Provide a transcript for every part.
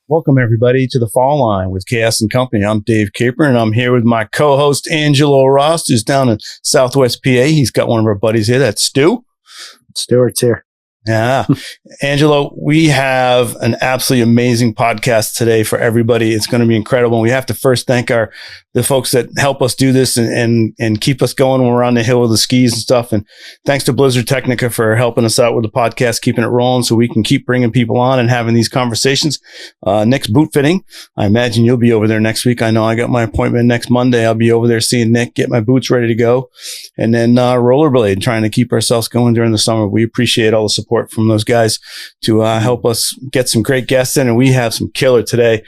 Welcome, everybody, to the Fall Line with KS and Company. I'm Dave Caper, and I'm here with my co-host, Angelo Ross, who's down in Southwest PA. He's got one of our buddies here. That's Stu. Stuart's here. Yeah. Angelo, we have an absolutely amazing podcast today for everybody. It's going to be incredible. We have to first thank the folks that help us do this and keep us going when we're on the hill with the skis and stuff. And thanks to Blizzard Technica for helping us out with the podcast, keeping it rolling so we can keep bringing people on and having these conversations. Nick's boot fitting. I imagine you'll be over there next week. I know I got my appointment next Monday. I'll be over there seeing Nick, get my boots ready to go. And then rollerblade, trying to keep ourselves going during the summer. We appreciate all the support from those guys to help us get some great guests in, and we have some killer today.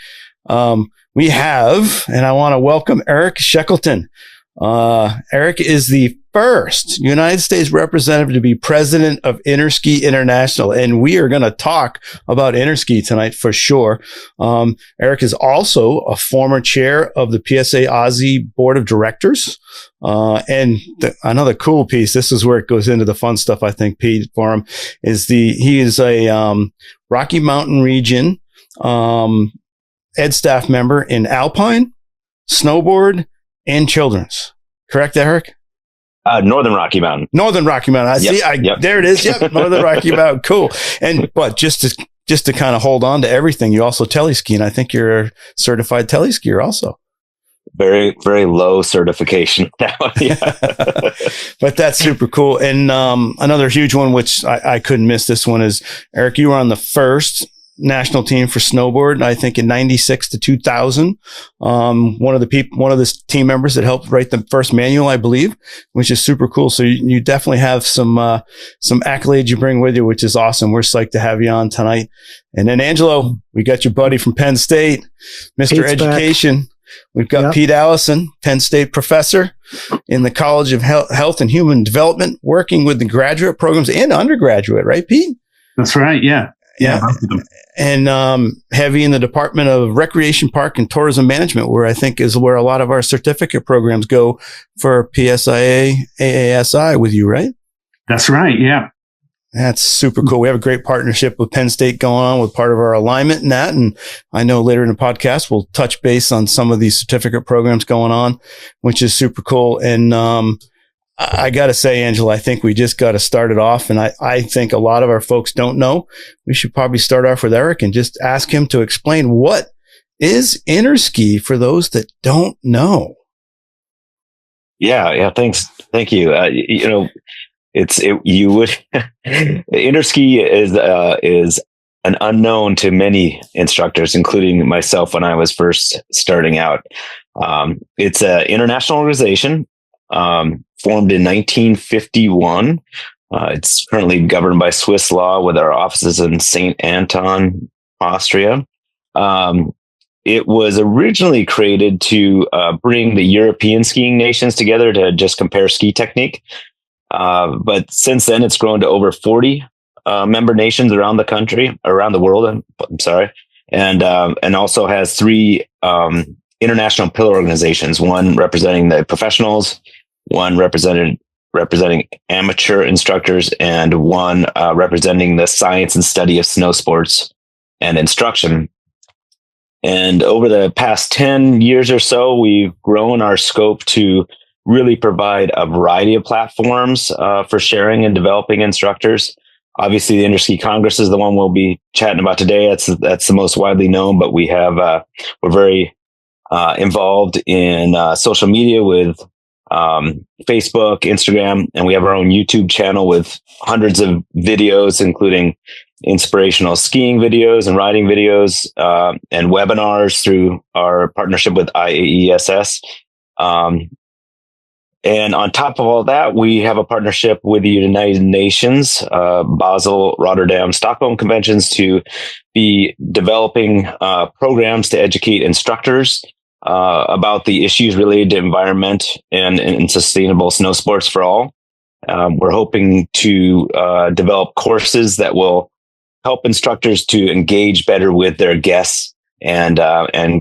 We have, and I want to welcome Eric Sheckleton. Eric is the first United States representative to be President of Interski International, and we are going to talk about Interski tonight for sure. Eric is also a former chair of the PSIA-AASI Board of Directors. And another cool piece, this is where it goes into the fun stuff, I think, Pete, for him, he is a Rocky Mountain region ed staff member in Alpine, Snowboard, and Children's. Correct, Eric? Northern Rocky Mountain. Northern Rocky Mountain. There it is. Yep. Northern Rocky Mountain. Cool. But just to kind of hold on to everything, you also teleski, and I think you're a certified teleskier also. Very, very low certification. Yeah. But that's super cool. And another huge one, which I couldn't miss this one, is Eric, you were on the first national team for snowboard, I think in 96 to 2000. One of the team members that helped write the first manual, I believe, which is super cool. So you definitely have some accolades you bring with you, which is awesome. We're psyched to have you on tonight. And then Angelo, we got your buddy from Penn State, Mr. Pete's Education. Back. We've got Pete Allison, Penn State professor in the College of Health and Human Development, working with the graduate programs and undergraduate, right, Pete? That's right. Yeah. Yeah. And heavy in the Department of Recreation, Park, and Tourism Management, where I think is where a lot of our certificate programs go for PSIA-AASI with you, right? That's right. Yeah. That's super cool. We have a great partnership with Penn State going on with part of our alignment in that. And I know later in the podcast, we'll touch base on some of these certificate programs going on, which is super cool. And I got to say, Angela, I think we just got to start it off. And I think a lot of our folks don't know. We should probably start off with Eric and just ask him to explain what is Interski for those that don't know. Yeah. Thanks. Thank you. Interski is an unknown to many instructors, including myself when I was first starting out. It's an international organization. Formed in 1951. It's currently governed by Swiss law with our offices in St. Anton, Austria. It was originally created to bring the European skiing nations together to just compare ski technique. But since then, it's grown to over 40 member nations around the world. I'm sorry. And also has three international pillar organizations, one representing the professionals, one representing amateur instructors, and one representing the science and study of snow sports and instruction. And over the past 10 years or so, we've grown our scope to really provide a variety of platforms for sharing and developing instructors. Obviously, the Interski Congress is the one we'll be chatting about today. That's the most widely known, but we're very involved in social media with Facebook, Instagram, and we have our own YouTube channel with hundreds of videos, including inspirational skiing videos and riding videos, and webinars through our partnership with IAESS. And on top of all that, we have a partnership with the United Nations, Basel, Rotterdam, Stockholm conventions to be developing programs to educate instructors about the issues related to environment and sustainable snow sports for all. We're hoping to develop courses that will help instructors to engage better with their guests and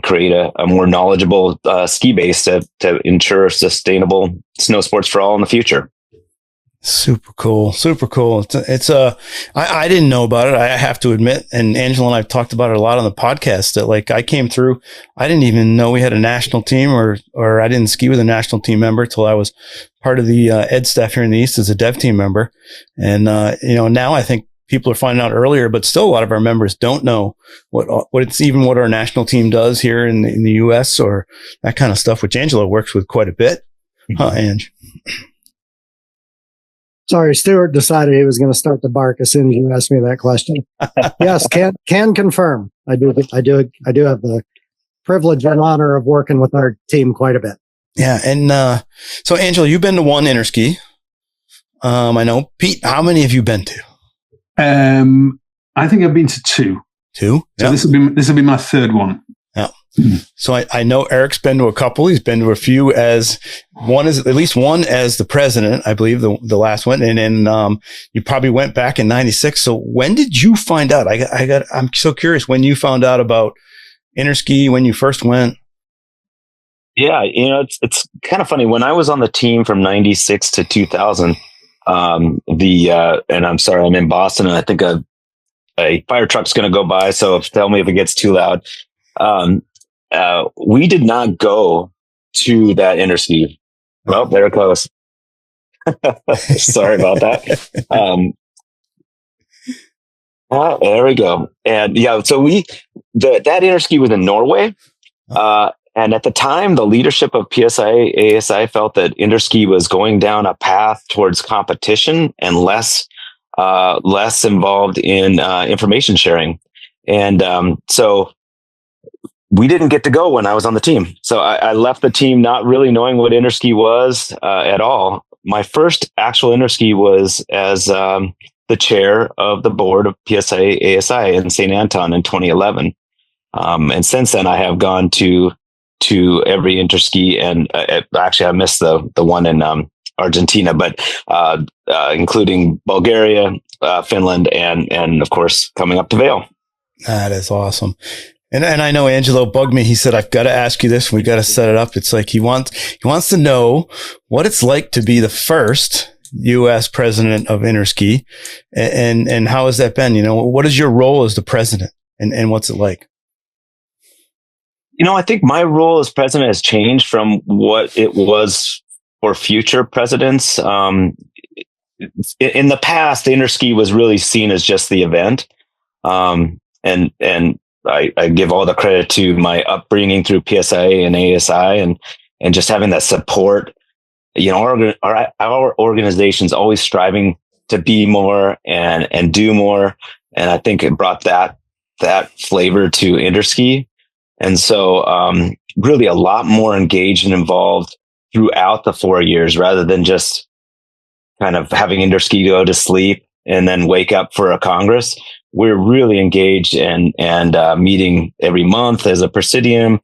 create a more knowledgeable ski base to ensure sustainable snow sports for all in the future. Super cool. Super cool. I didn't know about it. I have to admit, and Angelo and I've talked about it a lot on the podcast that like I came through, I didn't even know we had a national team or I didn't ski with a national team member till I was part of the ed staff here in the East as a dev team member. And, now I think people are finding out earlier, but still a lot of our members don't know what our national team does here in the US or that kind of stuff, which Angelo works with quite a bit. Huh, Ange? Sorry, Stuart decided he was going to start to bark as soon as you asked me that question. Yes, can confirm. I do have the privilege and honor of working with our team quite a bit. Yeah, and so Angelo, you've been to one Interski. I know, Pete. How many have you been to? I think I've been to two. Two. So yep. this will be my third one. Yeah. So I know Eric's been to a couple. He's been to a few at least one as the president, I believe the last one. And then, you probably went back in 96. So when did you find out? I'm so curious when you found out about Interski, when you first went. Yeah. It's kind of funny when I was on the team from 96 to 2000, and I'm sorry, I'm in Boston and I think a fire truck's going to go by. So tell me if it gets too loud. We did not go to that Interski. Well, very close. Sorry about that. There we go. And yeah, so that Interski was in Norway. And at the time, the leadership of PSIA-AASI felt that Interski was going down a path towards competition and less involved in information sharing. And so we didn't get to go when I was on the team. So I left the team not really knowing what Interski was at all. My first actual Interski was as the chair of the board of PSIA-AASI in St. Anton in 2011. And since then, I have gone to every Interski, and actually I missed the one in Argentina, but including Bulgaria, Finland, and of course coming up to Vail. That is awesome. And I know Angelo bugged me. He said, I've got to ask you this. We got to set it up. It's like he wants to know what it's like to be the first U.S. president of Interski, and how has that been? What is your role as the president, and what's it like? I think my role as president has changed from what it was for future presidents. In the past, the Interski was really seen as just the event, and I give all the credit to my upbringing through PSIA and ASI and just having that support. Our organization's always striving to be more and do more. And I think it brought that flavor to Interski. And so, really a lot more engaged and involved throughout the 4 years rather than just kind of having Interski go to sleep and then wake up for a Congress. We're really engaged and meeting every month as a presidium,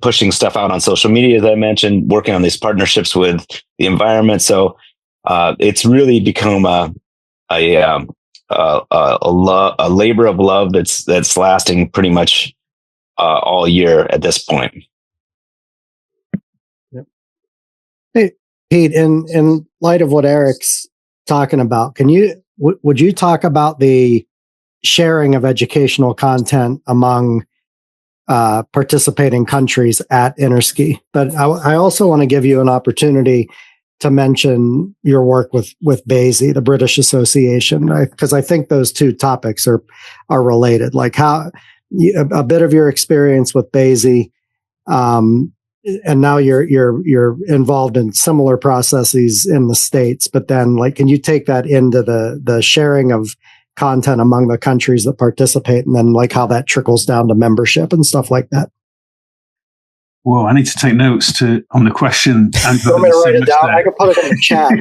pushing stuff out on social media, as I mentioned, working on these partnerships with the environment. So it's really become a labor of love that's lasting pretty much all year at this point. Yep. Hey, Pete, in light of what Eric's talking about, would you talk about the sharing of educational content among participating countries at Interski? But I also want to give you an opportunity to mention your work with PSIA-AASI, the British Association, because I think those two topics are related. Like a bit of your experience with PSIA-AASI, and now you're involved in similar processes in the States, but then can you take that into the sharing of content among the countries that participate, and then how that trickles down to membership and stuff like that? Well, I need to take notes on the question. You want me to write it down? I can put it in the chat.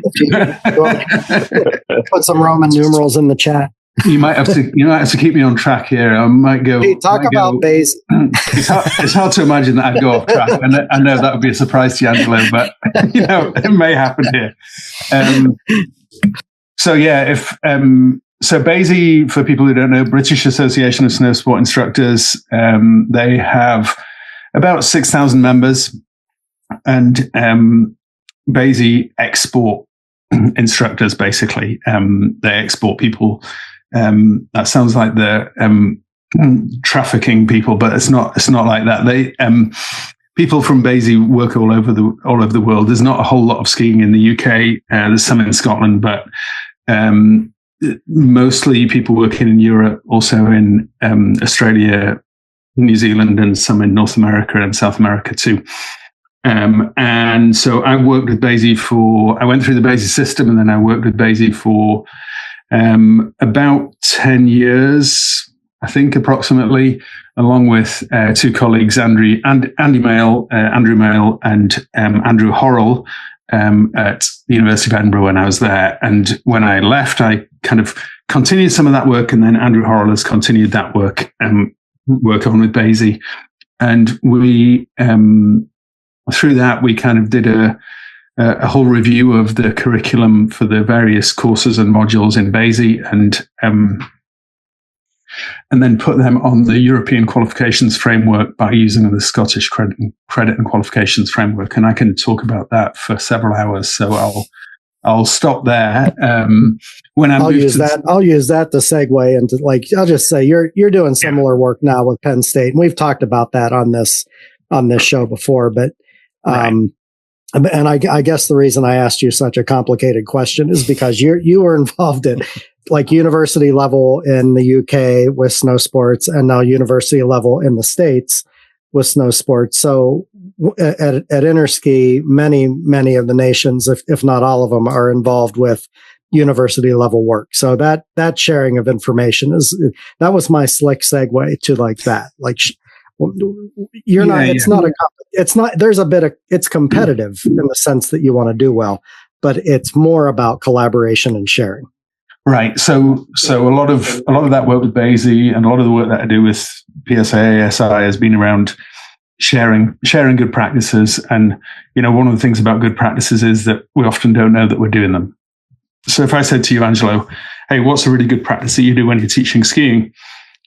Put some Roman numerals in the chat. You might have to keep me on track here. I might go. Hey, talk about PSIA-AASI. It's hard to imagine that I'd go off track. I know that would be a surprise to you, Angelo, but it may happen here. So PSIA-AASI, for people who don't know, British Association of Snow Sport Instructors, they have about 6,000 members, and PSIA-AASI export instructors, basically. They export people. That sounds like they're trafficking people, but it's not like that. They people from BAASI work all over the world. There's not a whole lot of skiing in the UK. There's some in Scotland, but mostly people working in Europe, also in Australia, New Zealand, and some in North America and South America too. And so I worked with BAASI I went through the BAASI system, and then I worked with BAASI for about 10 years, I think, approximately, along with two colleagues, Andrew Mail, and Andrew Horrell, at the University of Edinburgh when I was there. And when I left, I kind of continued some of that work, and then Andrew Horrell has continued that work on with BAASI. And we, through that, we kind of did a whole review of the curriculum for the various courses and modules in BAASI, and then put them on the European qualifications framework by using the Scottish credit and qualifications framework. And I can talk about that for several hours, so I'll stop there. I'll use that to segue into, like, I'll just say you're doing similar work now with Penn State, and we've talked about that on this show before. But and I guess the reason I asked you such a complicated question is because you were involved in, like, university level in the UK with snow sports, and now university level in the States with snow sports. So at Interski, many of the nations, if not all of them, are involved with university level work. So that sharing of information that was my slick segue to, like, that. Like, you're not. It's not a. It's not. There's a bit of. It's competitive in the sense that you want to do well, but it's more about collaboration and sharing. Right. So a lot of that work with BAASI and a lot of the work that I do with PSIA-AASI has been around sharing good practices. And, one of the things about good practices is that we often don't know that we're doing them. So if I said to you, Angelo, hey, what's a really good practice that you do when you're teaching skiing?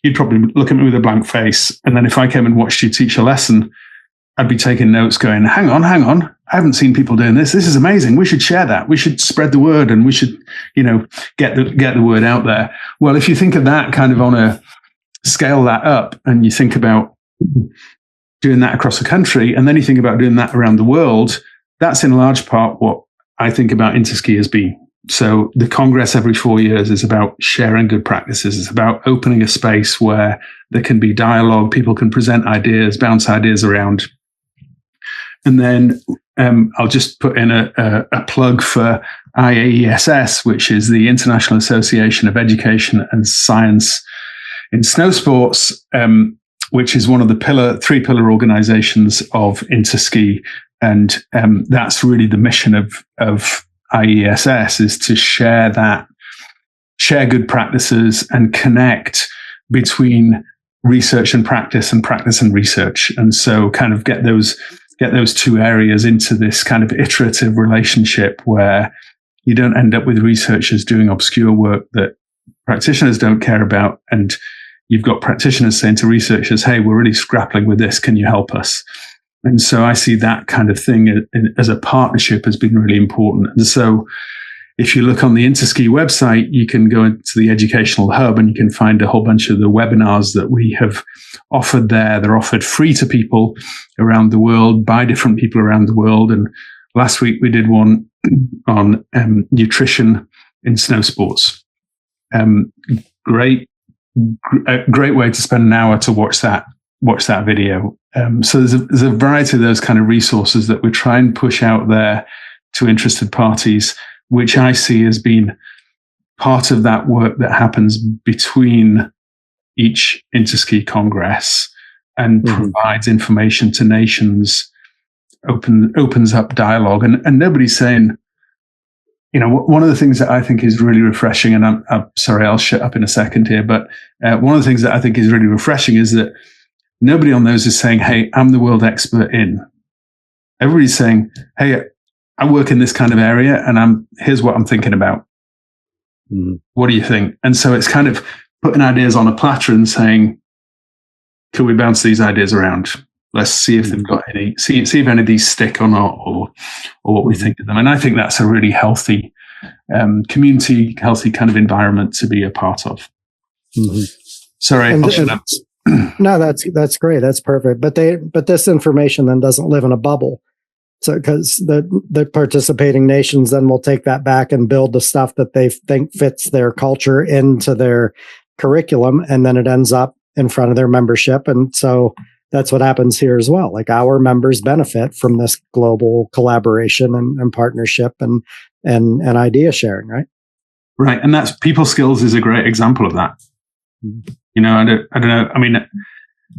You'd probably look at me with a blank face. And then if I came and watched you teach a lesson, I'd be taking notes going, hang on. I haven't seen people doing this. This is amazing. We should share that. We should spread the word, and we should, get the word out there. Well, if you think of that kind of scale that up, and you think about doing that across the country, and then you think about doing that around the world, that's in large part what I think about Interski as being. So the Congress every 4 years is about sharing good practices. It's about opening a space where there can be dialogue, people can present ideas, bounce ideas around. And then I'll just put in a plug for IAESS, which is the International Association of Education and Science in Snowsports, which is one of the three pillar organizations of Interski. And that's really the mission of IESS, is to share good practices and connect between research and practice and research. And so kind of get those two areas into this kind of iterative relationship where you don't end up with researchers doing obscure work that practitioners don't care about. And you've got practitioners saying to researchers, hey, we're really grappling with this. Can you help us? And so I see that kind of thing as a partnership has been really important. And so if you look on the Interski website, you can go into the educational hub and you can find a whole bunch of the webinars that we have offered there. They're offered free to people around the world by different people around the world. And last week we did one on nutrition in snow sports. Great way to spend an hour to watch that video. So there's a variety of those kind of resources that we try and push out there to interested parties, which I see as being part of that work that happens between each Interski Congress and provides information to nations, opens up dialogue. And nobody's saying, one of the things that I think is really refreshing, and I'm sorry, I'll shut up in a second here, but one of the things that I think is really refreshing is that nobody on those is saying, hey, I'm the world expert in. Everybody's saying, hey, I work in this kind of area and here's what I'm thinking about. What do you think? And so it's kind of putting ideas on a platter and saying, can we bounce these ideas around? Let's see if they've got see if any of these stick or not, or what we think of them. And I think that's a really healthy community, healthy kind of environment to be a part of. Mm-hmm. Sorry. No, that's great. That's perfect. But this information then doesn't live in a bubble. So, because the participating nations then will take that back and build the stuff that they think fits their culture into their curriculum, and then it ends up in front of their membership. And so that's what happens here as well. Like, our members benefit from this global collaboration and partnership and idea sharing, right? Right. And that's people skills is a great example of that. You know, I don't know. I mean,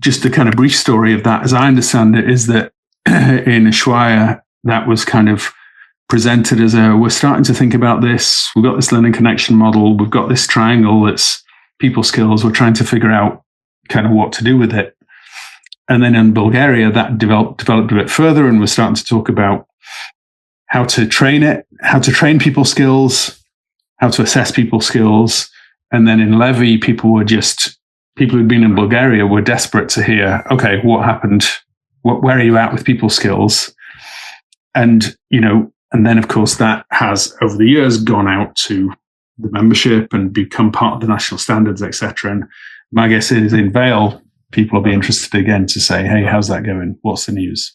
just the kind of brief story of that, as I understand it, is that in Ushuaia, that was kind of presented as we're starting to think about this. We've got this learning connection model. We've got this triangle that's people skills. We're trying to figure out kind of what to do with it. And then in Bulgaria, that developed a bit further, and we're starting to talk about how to train it, how to train people skills, how to assess people skills. And then in Levy, people who'd been in Bulgaria were desperate to hear, okay, what happened? Where are you at with people skills? And, you know, and then of course that has over the years gone out to the membership and become part of the national standards, etc. And my guess is in Vail, people will be interested again to say, hey, how's that going? What's the news?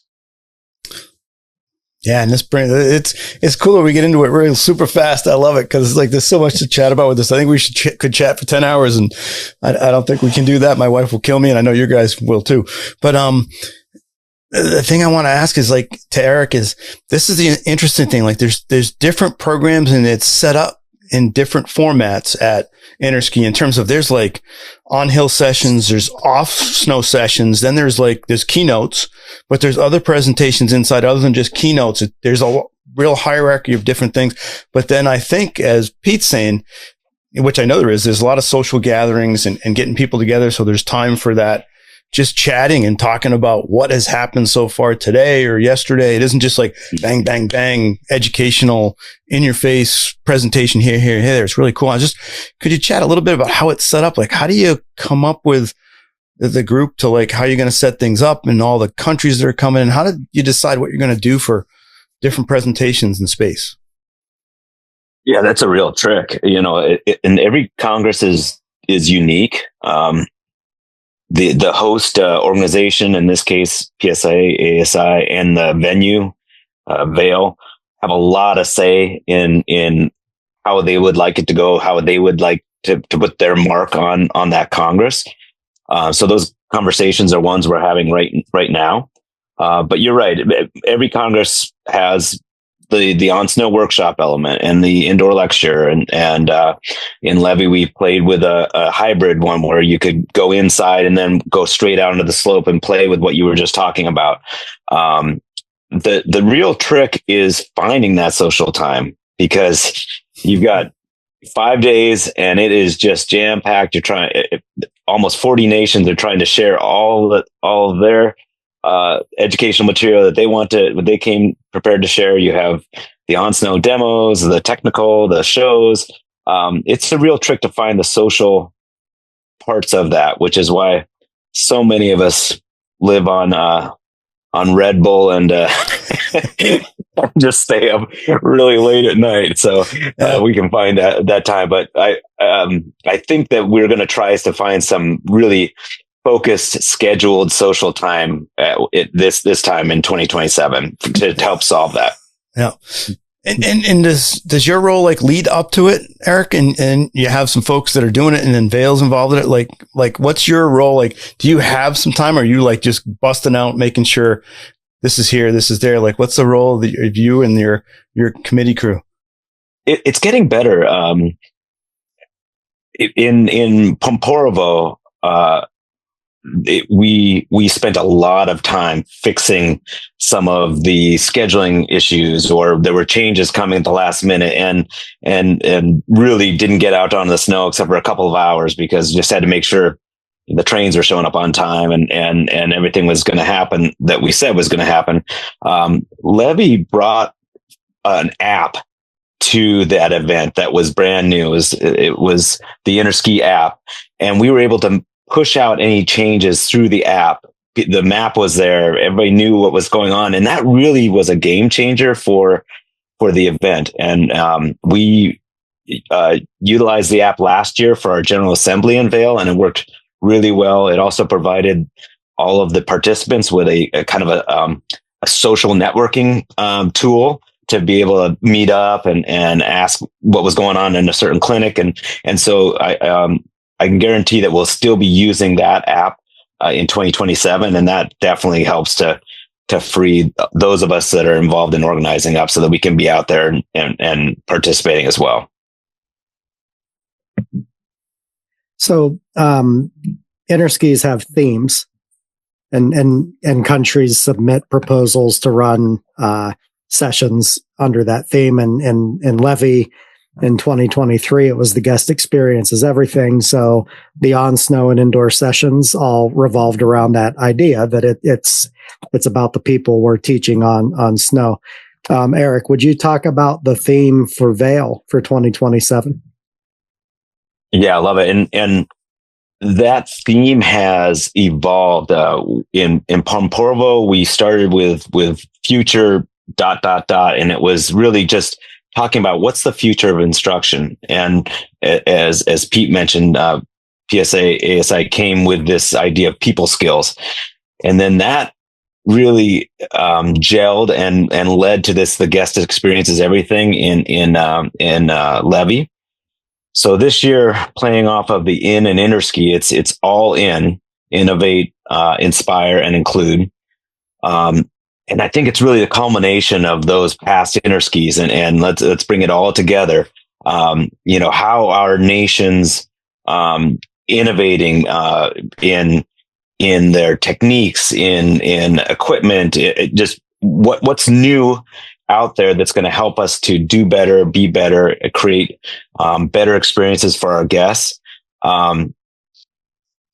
Yeah, and it's cool that we get into it really super fast. I love it because like there's so much to chat about with this. I think we could chat for 10 hours, and I don't think we can do that. My wife will kill me, and I know you guys will too. But the thing I want to ask is, like, to Eric, is this is the interesting thing. Like, there's different programs, and it's set up in different formats at Interski in terms of there's like on hill sessions, there's off snow sessions, then there's keynotes, but there's other presentations inside other than just keynotes. There's a real hierarchy of different things. But then I think, as Pete's saying, which I know there's a lot of social gatherings and getting people together. So there's time for that, just chatting and talking about what has happened so far today or yesterday. It isn't just like bang, bang, bang, educational, in your face presentation here. It's really cool. Could you chat a little bit about how it's set up? Like, how do you come up with the group to like, how you're going to set things up and all the countries that are coming, and how did you decide what you're going to do for different presentations in space? Yeah, that's a real trick. You know, and every Congress is unique. The host organization, in this case, PSIA-AASI, and the venue, Vail, have a lot of say in how they would like it to go, how they would like to put their mark on that Congress. So those conversations are ones we're having right now. But you're right. Every Congress has the on snow workshop element and the indoor lecture, and in Levy we played with a hybrid one where you could go inside and then go straight out into the slope and play with what you were just talking about. The real trick is finding that social time, because you've got 5 days and it is just jam packed. Almost 40 nations are trying to share all of their educational material that they came prepared to share. You have the on snow demos, the technical, the shows. It's a real trick to find the social parts of that, which is why so many of us live on Red Bull and just stay up really late at night. So we can find that time. But I think that we're going to try to find some really focused, scheduled social time this time in 2027 to help solve that. Yeah. And does your role like lead up to it, Eric? And you have some folks that are doing it, and then Vail's involved in it. Like what's your role? Like, do you have some time, or are you like just busting out, making sure this is here, this is there? Like, what's the role of you and your committee crew? It's getting better. In Pomporovo, we spent a lot of time fixing some of the scheduling issues, or there were changes coming at the last minute, and really didn't get out on the snow except for a couple of hours, because just had to make sure the trains were showing up on time and everything was going to happen that we said was going to happen. Levy brought an app to that event that was brand new. It was the Interski app, and we were able to push out any changes through the app. The map was there. Everybody knew what was going on. And that really was a game changer for for the event. And we utilized the app last year for our General Assembly in Vail, and it worked really well. It also provided all of the participants with a kind of a social networking tool to be able to meet up and ask what was going on in a certain clinic. And so I can guarantee that we'll still be using that app in 2027. And that definitely helps to free those of us that are involved in organizing up so that we can be out there and participating as well. So, interskis have themes and countries submit proposals to run, sessions under that theme. And in Levy in 2023, it was the guest experience is everything. So the on snow and indoor sessions all revolved around that idea that it's about the people we're teaching on snow. Eric, would you talk about the theme for Vail for 2027? Yeah, I love it. And that theme has evolved. In Pomporvo, we started with future ... And it was really just talking about what's the future of instruction. And as Pete mentioned, PSIA-AASI came with this idea of people skills. And then that really gelled and led to this, the guest experience is everything in Levy. So this year, playing off of the in and interski, it's all in, innovate, inspire, and include. And I think it's really the culmination of those past interskis, and let's bring it all together. How our nation's innovating in their techniques, in equipment, just what's new out there that's going to help us to do better, be better, create better experiences for our guests.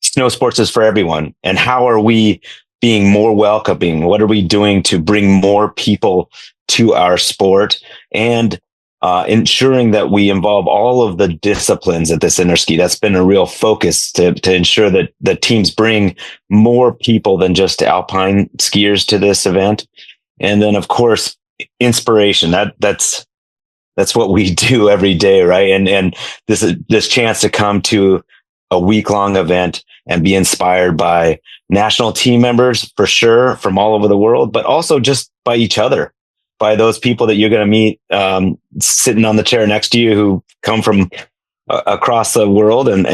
Snow sports is for everyone, and how are we being more welcoming? What are we doing to bring more people to our sport, and ensuring that we involve all of the disciplines at this interski? That's been a real focus to ensure that the teams bring more people than just alpine skiers to this event. And then, of course, inspiration. That's what we do every day, right? And this chance to come to a week-long event and be inspired by national team members, for sure, from all over the world, but also just by each other, by those people that you're going to meet sitting on the chair next to you who come from across the world and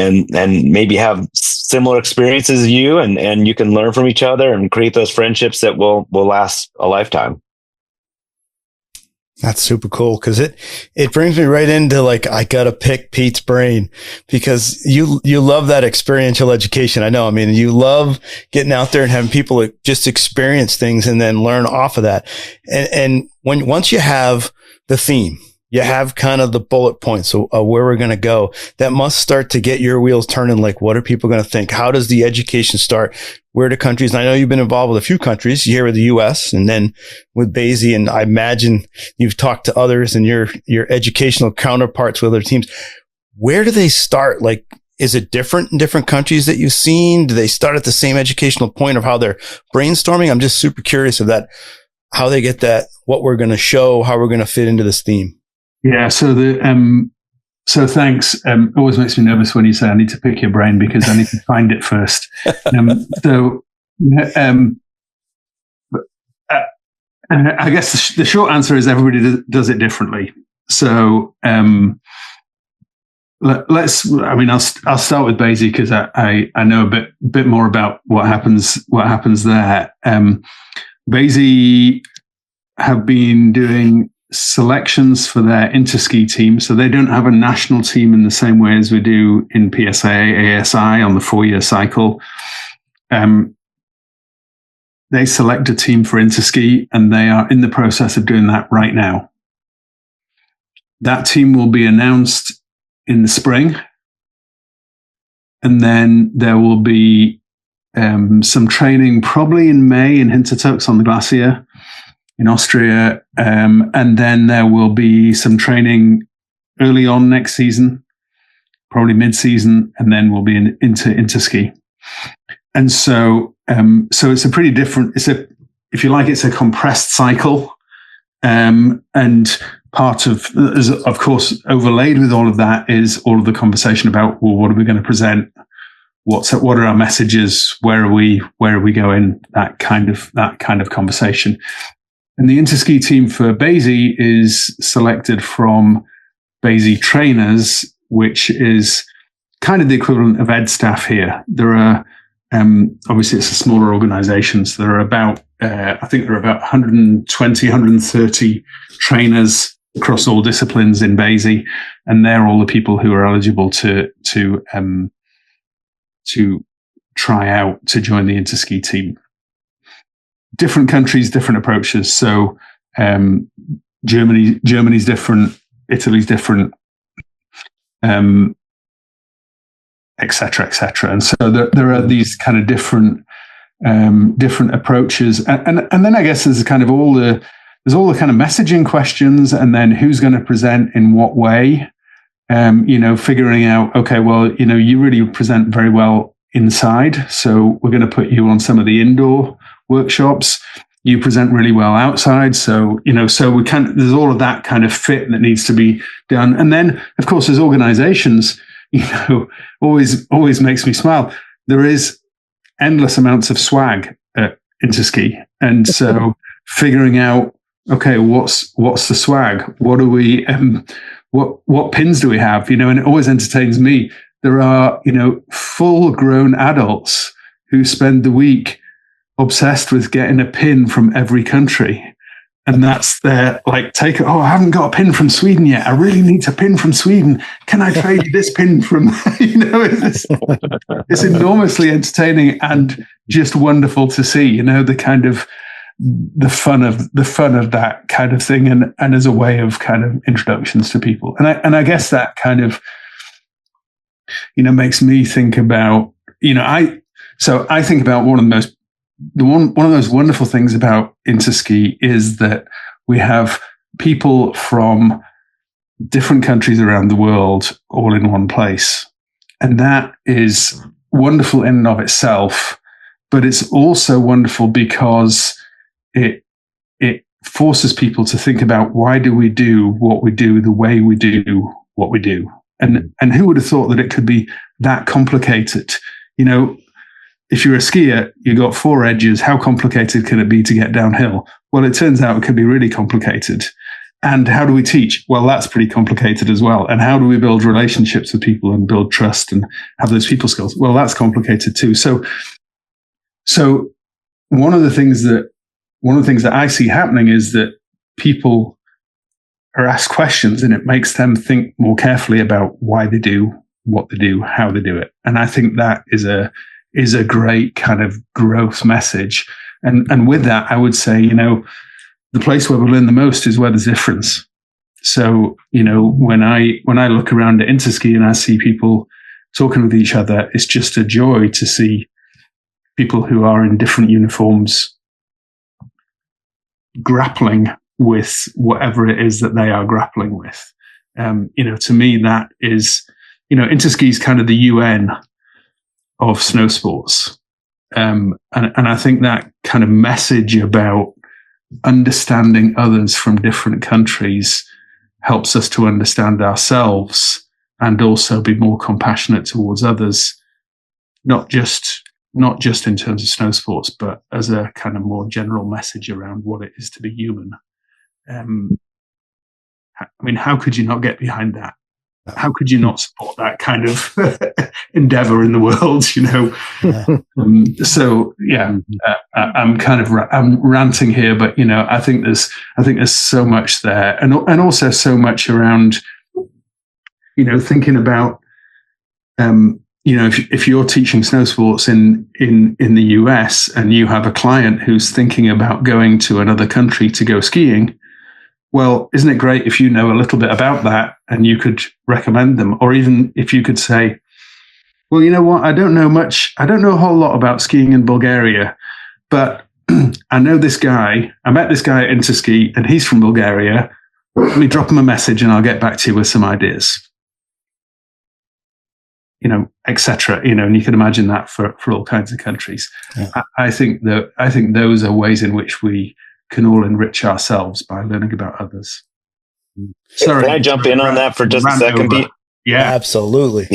maybe have similar experiences as you, and you can learn from each other and create those friendships that will last a lifetime. That's super cool, because it brings me right into, like, I gotta pick Pete's brain, because you love that experiential education. I know. I mean, you love getting out there and having people just experience things and then learn off of that. And once you have the theme, you have kind of the bullet points of where we're going to go, that must start to get your wheels turning. Like, what are people going to think? How does the education start? Where do countries, and I know you've been involved with a few countries here with the US and then with AASI, and I imagine you've talked to others and your educational counterparts with other teams. Where do they start? Like, is it different in different countries that you've seen? Do they start at the same educational point of how they're brainstorming? I'm just super curious of that, how they get that, what we're going to show, how we're going to fit into this theme. Yeah. So thanks. Always makes me nervous when you say I need to pick your brain, because I need to find it first. And I guess the short answer is everybody does it differently. So I'll start with AASI, because I know a bit more about what happens there. AASI have been doing selections for their interski team, so they don't have a national team in the same way as we do in PSIA-AASI on the 4-year cycle. They select a team for interski, and they are in the process of doing that right now. That team will be announced in the spring, and then there will be some training probably in May in Hintertux on the glacier in Austria, and then there will be some training early on next season, probably mid-season, and then we'll be into interski. And so it's a pretty different. It's a compressed cycle, And part of course, overlaid with all of that is all of the conversation about, well, what are we going to present? What are our messages? Where are we going? That kind of conversation. And the Interski team for AASI is selected from AASI trainers, which is kind of the equivalent of ed staff here. There are, obviously it's a smaller organization, so there are about, I think there are about 120, 130 trainers across all disciplines in AASI, and they're all the people who are eligible to try out to join the Interski team. Different countries, different approaches. So Germany's different, Italy's different, et cetera, et cetera. And so there are these kind of different approaches. And then I guess there's kind of all the kind of messaging questions, and then who's going to present in what way. Figuring out, okay, well, you really present very well inside, so we're going to put you on some of the indoor workshops. You present really well outside, so there's all of that kind of fit that needs to be done. And then, of course, as organizations, always makes me smile. There is endless amounts of swag at Interski, and so figuring out, okay, what's the swag? What do we? What pins do we have? And it always entertains me. There are, full-grown adults who spend the week obsessed with getting a pin from every country. And that's their, I haven't got a pin from Sweden yet. I really need a pin from Sweden. Can I trade you this pin from, it's enormously entertaining and just wonderful to see, the kind of, the fun of that kind of thing, and as a way of kind of introductions to people. And I guess that kind of, makes me think about, I think about one of those wonderful things about Interski is that we have people from different countries around the world all in one place. And that is wonderful in and of itself, but it's also wonderful because it forces people to think about, why do we do what we do the way we do what we do? And who would have thought that it could be that complicated? If you're a skier, you got 4 edges. How complicated can it be to get downhill? Well, it turns out it can be really complicated. And how do we teach? Well, that's pretty complicated as well. And how do we build relationships with people and build trust and have those people skills? Well, that's complicated too. So one of the things that I see happening is that people are asked questions, and it makes them think more carefully about why they do what they do, how they do it. And I think that is a great kind of growth message. And with that, I would say, the place where we learn the most is where there's difference. So, when I look around at Interski and I see people talking with each other, it's just a joy to see people who are in different uniforms grappling with whatever it is that they are grappling with. To me, that is, Interski is kind of the UN of snow sports. And I think that kind of message about understanding others from different countries helps us to understand ourselves and also be more compassionate towards others, not just in terms of snow sports, but as a kind of more general message around what it is to be human. How could you not get behind that? How could you not support that kind of endeavor in the world? I'm ranting here, but I think there's so much there, and also so much around, thinking about, if you're teaching snow sports in the US and you have a client who's thinking about going to another country to go skiing. Well, isn't it great if you know a little bit about that and you could recommend them? Or even if you could say, well, you know what? I don't know a whole lot about skiing in Bulgaria, but I know this guy. I met this guy at Interski and he's from Bulgaria. Let me drop him a message and I'll get back to you with some ideas. Et cetera. And you can imagine that for all kinds of countries. Yeah. I think those are ways in which we can all enrich ourselves by learning about others. Sorry, can I jump in on that for just a second, Pete? Yeah, absolutely.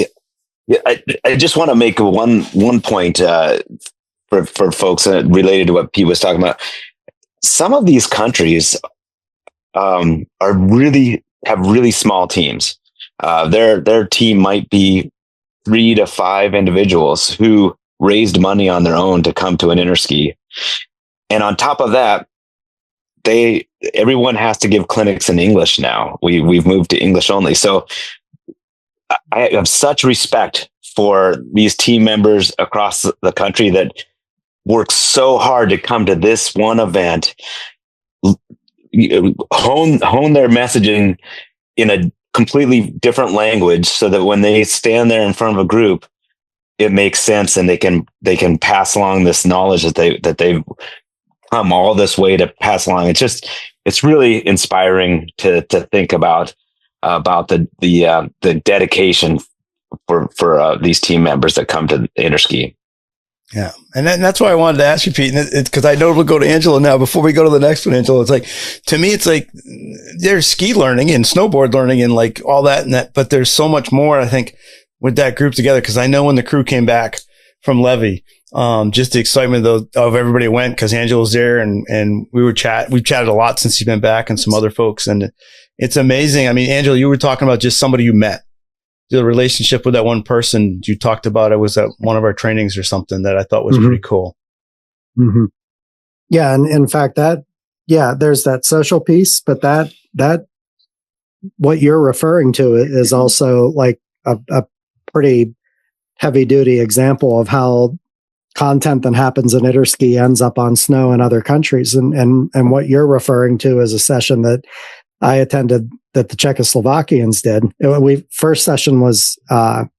Yeah, I just want to make one point for folks related to what Pete was talking about. Some of these countries have really small teams. Their team might be 3 to 5 individuals who raised money on their own to come to an interski, and on top of that, everyone has to give clinics in English now. We've moved to English only, so I have such respect for these team members across the country that work so hard to come to this one event, hone their messaging in a completely different language so that when they stand there in front of a group, it makes sense and they can pass along this knowledge that they've come all this way to pass along. It's really inspiring to think about the dedication for these team members that come to Interski. Yeah. And that's why I wanted to ask you, Pete, it's because I know we'll go to Angelo now. Before we go to the next one, Angelo, it's like, to me, it's like there's ski learning and snowboard learning and like all that and that, but there's so much more, I think, with that group together. Cause I know when the crew came back from Levy, just the excitement of everybody went, cause Angelo's there and we've chatted a lot since he's been back and some other folks. And it's amazing. I mean, Angelo, you were talking about just somebody you met. The relationship with that one person you talked about. It was at one of our trainings or something that I thought was pretty cool. Mm-hmm. Yeah. And in fact, there's that social piece, but that what you're referring to is also like a pretty heavy duty example of how content that happens in Interski ends up on snow in other countries. And what you're referring to is a session that I attended that the Czechoslovakians did.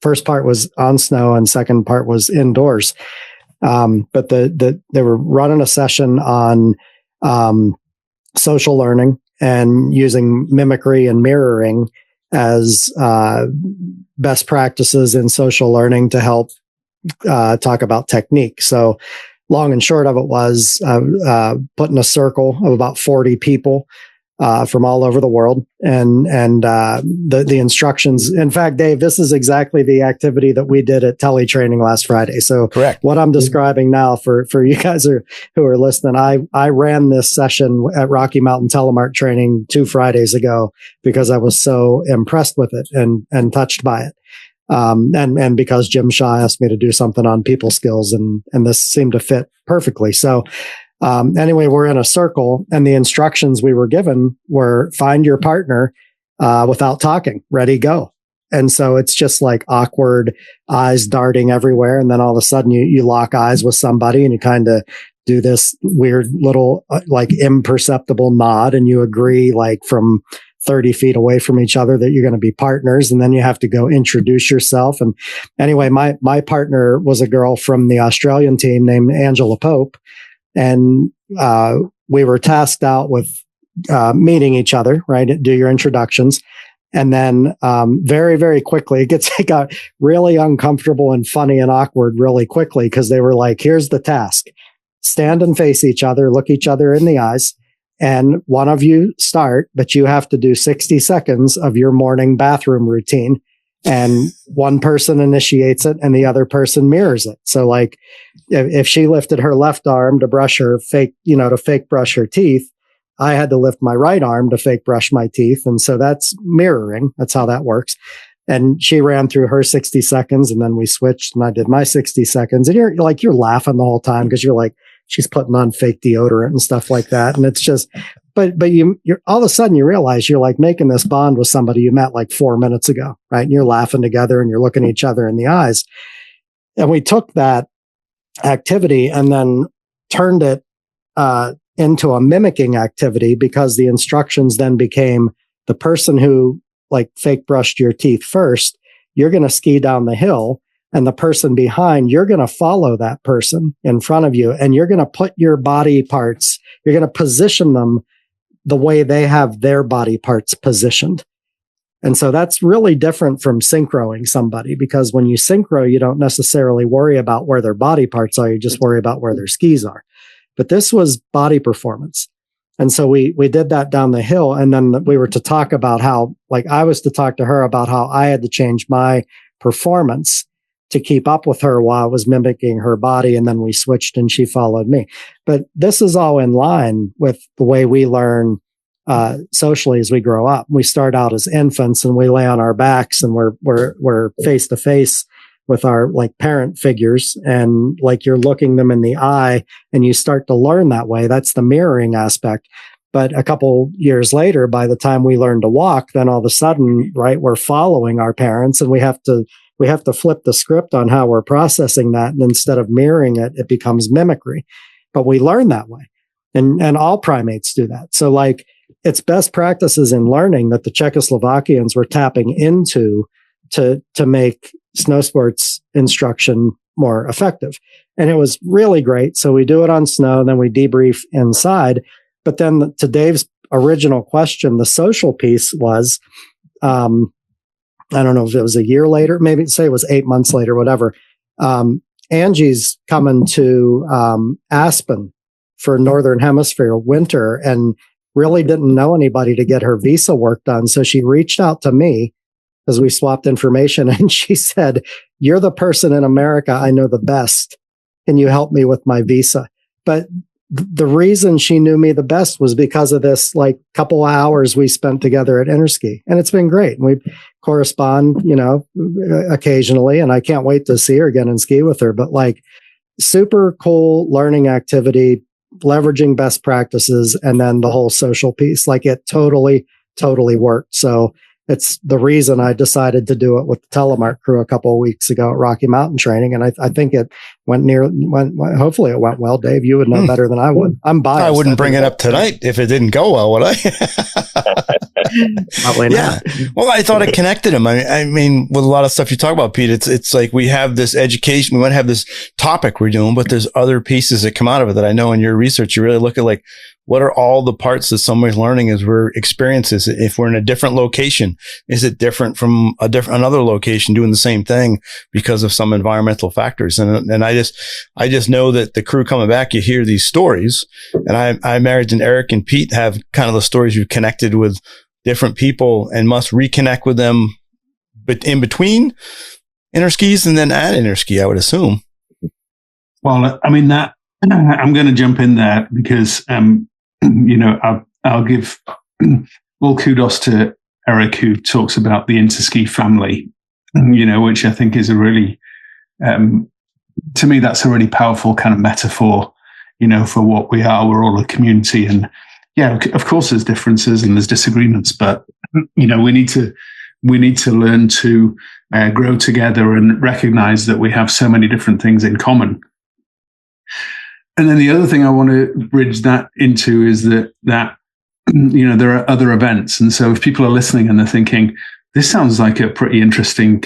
First part was on snow and second part was indoors. But they were running a session on social learning and using mimicry and mirroring as best practices in social learning to help talk about technique. So long and short of it was put in a circle of about 40 people from all over the world. And the instructions, in fact, Dave, this is exactly the activity that we did at tele training last Friday. So correct. What I'm describing now for you guys who are listening, I ran this session at Rocky Mountain Telemark training 2 Fridays ago because I was so impressed with it and touched by it. And because Jim Shaw asked me to do something on people skills and this seemed to fit perfectly. So, anyway, we're in a circle and the instructions we were given were find your partner, without talking, ready, go. And so it's just like awkward eyes darting everywhere. And then all of a sudden you lock eyes with somebody and you kind of do this weird little, like imperceptible nod and you agree like from 30 feet away from each other that you're going to be partners. And then you have to go introduce yourself. And anyway, my partner was a girl from the Australian team named Angelo Pope. And we were tasked out with meeting each other, right? Do your introductions. And then very, very quickly, it got really uncomfortable and funny and awkward really quickly because they were like, here's the task. Stand and face each other, look each other in the eyes. And one of you start, but you have to do 60 seconds of your morning bathroom routine. And one person initiates it and the other person mirrors it. So like if she lifted her left arm to brush her fake brush her teeth, I had to lift my right arm to fake brush my teeth. And so that's mirroring. That's how that works. And she ran through her 60 seconds and then we switched and I did my 60 seconds. And you're laughing the whole time because you're like, she's putting on fake deodorant and stuff like that. And it's just, but you're all of a sudden you realize you're like making this bond with somebody you met like 4 minutes ago, right? And you're laughing together and you're looking each other in the eyes. And we took that activity and then turned it into a mimicking activity because the instructions then became the person who like fake brushed your teeth first, you're going to ski down the hill. And the person behind, you're going to follow that person in front of you and you're going to put your body parts, you're going to position them the way they have their body parts positioned. And so that's really different from synchroing somebody because when you synchro, you don't necessarily worry about where their body parts are. You just worry about where their skis are. But this was body performance. And so we did that down the hill. And then we were to talk about how, like, I was to talk to her about how I had to change my performance to keep up with her while I was mimicking her body. And then we switched and she followed me. But this is all in line with the way we learn socially as we grow up. We start out as infants and we lay on our backs and we're face to face with our like parent figures, and like you're looking them in the eye and you start to learn that way. That's the mirroring aspect. But a couple years later, by the time we learn to walk, then all of a sudden, right, we're following our parents, and we have to flip the script on how we're processing that. And instead of mirroring it, it becomes mimicry. But we learn that way. And all primates do that. So like it's best practices in learning that the Czechoslovakians were tapping into to make snow sports instruction more effective. And it was really great. So we do it on snow, then we debrief inside. But then to Dave's original question, the social piece was, I don't know if it was a year later, maybe say it was 8 months later, whatever. Angie's coming to Aspen for Northern Hemisphere winter and really didn't know anybody to get her visa work done. So she reached out to me because we swapped information, and she said, "You're the person in America I know the best. Can you help me with my visa?" But the reason she knew me the best was because of this like couple hours we spent together at Interski, and it's been great. We correspond, occasionally, and I can't wait to see her again and ski with her. But like super cool learning activity, leveraging best practices, and then the whole social piece, like it totally worked. So it's the reason I decided to do it with the telemark crew a couple of weeks ago at Rocky Mountain Training. And I think it hopefully it went well. Dave, you would know better than I would. I'm biased. I wouldn't bring it up tonight if it didn't go well, would I? Probably not. Well, I thought it connected him. I mean, with a lot of stuff you talk about, Pete, it's like we have this education, we might have this topic we're doing, but there's other pieces that come out of it that I know in your research, you really look at like, what are all the parts that somebody's learning as we're experiences? If we're in a different location, is it different from another location doing the same thing because of some environmental factors? And I just know that the crew coming back, you hear these stories, and I imagine Eric and Pete have kind of the stories you've connected with different people and must reconnect with them, but in between interskis and then at interski, I would assume. Well, I mean that I'm going to jump in there because, I'll give all kudos to Eric, who talks about the Interski family, which I think is a really, to me, that's a really powerful kind of metaphor, for what we are. We're all a community, and yeah, of course, there's differences and there's disagreements, but we need to learn to grow together and recognize that we have so many different things in common. And then the other thing I want to bridge that into is that there are other events. And so if people are listening and they're thinking, this sounds like a pretty interesting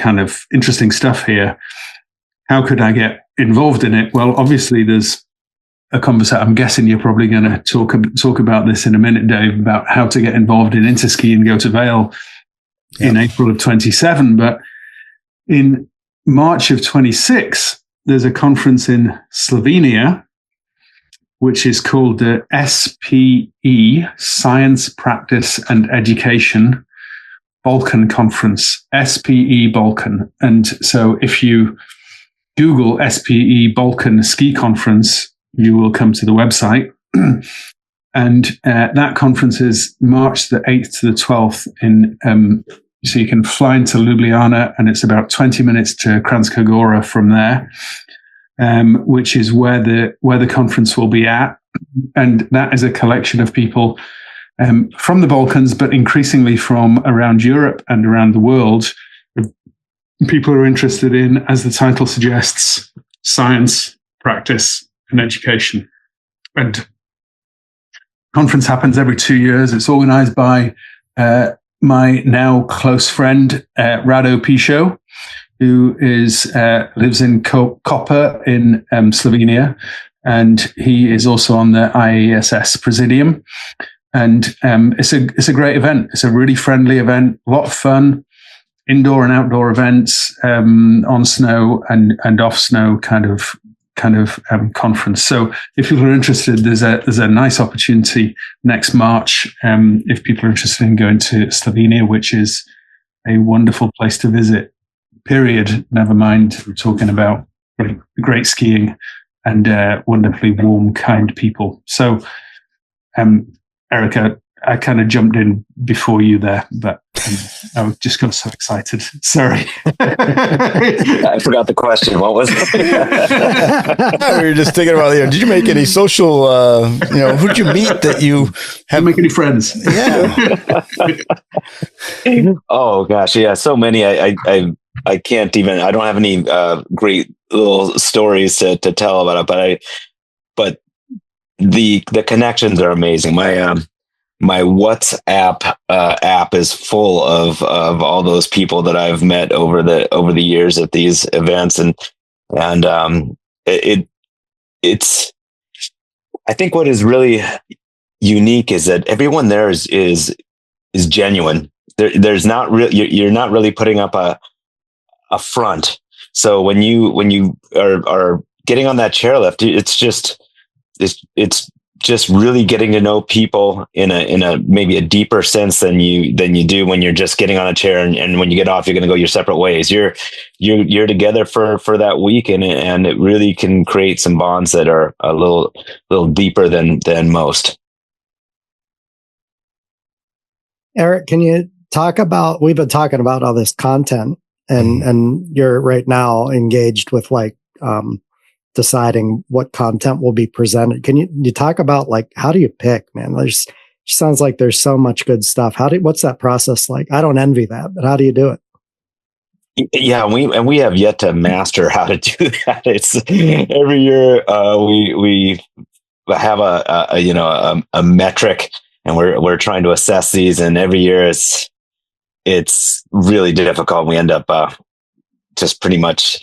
stuff here, how could I get involved in it? Well, obviously there's a conversation. I'm guessing you're probably going to talk about this in a minute, Dave, about how to get involved in Interski and go to Vail in April of 27. But in March of 26, there's a conference in Slovenia, which is called the SPE, Science, Practice and Education Balkan Conference, SPE Balkan. And so if you Google SPE Balkan Ski Conference, you will come to the website. And that conference is March the 8th to the 12th so you can fly into Ljubljana, and it's about 20 minutes to Kranjska Gora from there. Which is where the conference will be at. And that is a collection of people from the Balkans, but increasingly from around Europe and around the world. People are interested in, as the title suggests, science, practice, and education. And conference happens every 2 years. It's organized by my now close friend, Rado Pišo, who lives in Koper in Slovenia, and he is also on the IASS Presidium. And it's a great event. It's a really friendly event, a lot of fun, indoor and outdoor events on snow and off snow, kind of kind of conference. So if people are interested, there's a nice opportunity next March. If people are interested in going to Slovenia, which is a wonderful place to visit, period. Never mind, we're talking about great skiing and wonderfully warm, kind people. So, Erica, I kind of jumped in before you there, but I just got so excited. Sorry. I forgot the question. What was it? We were just thinking about, did you make any social, who did you meet that you have? Make any friends? Yeah. Oh gosh. Yeah. So many. I can't even, I don't have any great little stories to tell about it, but the connections are amazing. My WhatsApp app is full of all those people that I've met over the years at these events, and it's I think what is really unique is that everyone there is genuine. There's not you're not really putting up a front. So when you are getting on that chairlift, it's just really getting to know people in a maybe a deeper sense than you do when you're just getting on a chair and when you get off, you're going to go your separate ways. You're together for that week, and it really can create some bonds that are a little deeper than most. Eric, can you talk about, we've been talking about all this content and you're right now engaged with deciding what content will be presented. Can you talk about how do you pick, man? Sounds like there's so much good stuff. What's that process like? I don't envy that, but how do you do it? Yeah, we have yet to master how to do that. It's every year we have a metric, and we're trying to assess these, and every year it's really difficult. We end up just pretty much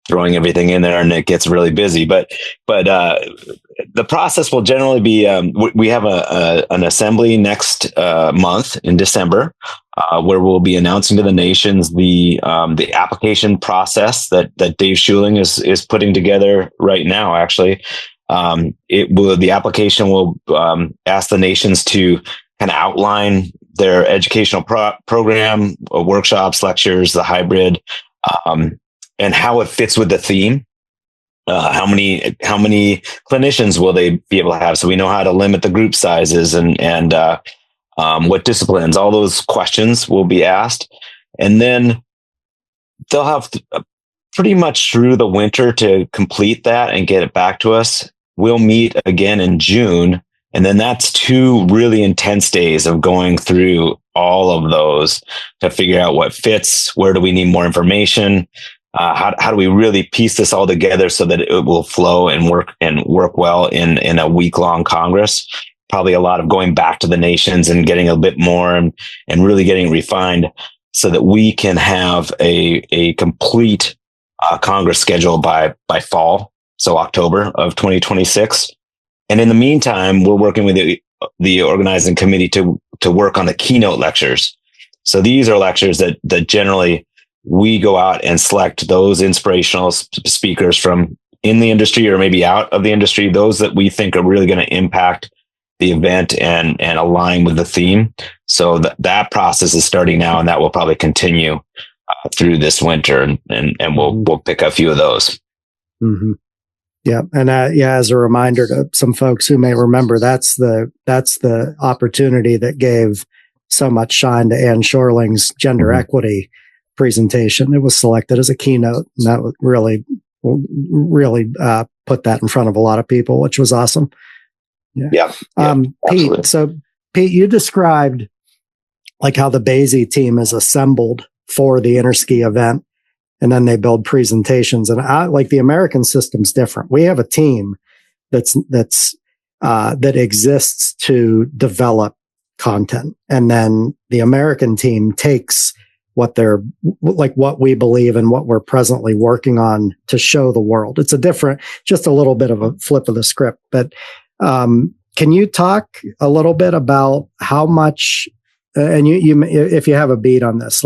throwing everything in there, and it gets really busy. But the process will generally be we have an assembly next month in December, where we'll be announcing to the nations the application process that Dave Schuling is putting together right now. Actually, the application will ask the nations to kind of outline their educational program, workshops, lectures, the hybrid, and how it fits with the theme. How many clinicians will they be able to have? So we know how to limit the group sizes and what disciplines. All those questions will be asked, and then they'll have pretty much through the winter to complete that and get it back to us. We'll meet again in June. And then that's 2 really intense days of going through all of those to figure out what fits, where do we need more information, how do we really piece this all together so that it will flow and work well in a week-long Congress. Probably a lot of going back to the nations and getting a bit more and really getting refined so that we can have a complete Congress schedule by fall, so October of 2026. And in the meantime, we're working with the organizing committee to work on the keynote lectures. So these are lectures that generally we go out and select those inspirational speakers from in the industry or maybe out of the industry, those that we think are really going to impact the event and align with the theme. So that process is starting now, and that will probably continue through this winter, and we'll pick a few of those. Mm-hmm. Yeah. And as a reminder to some folks who may remember, that's the opportunity that gave so much shine to Ann Shorling's gender equity presentation. It was selected as a keynote, and that would really put that in front of a lot of people, which was awesome. Yeah. Pete, Pete, you described how the BASI team is assembled for the Interski event, and then they build presentations. And the American system's different. We have a team that exists to develop content, and then the American team takes what we believe and what we're presently working on to show the world. It's just a little bit of a flip of the script. But can you talk a little bit about how much, and you if you have a beat on this,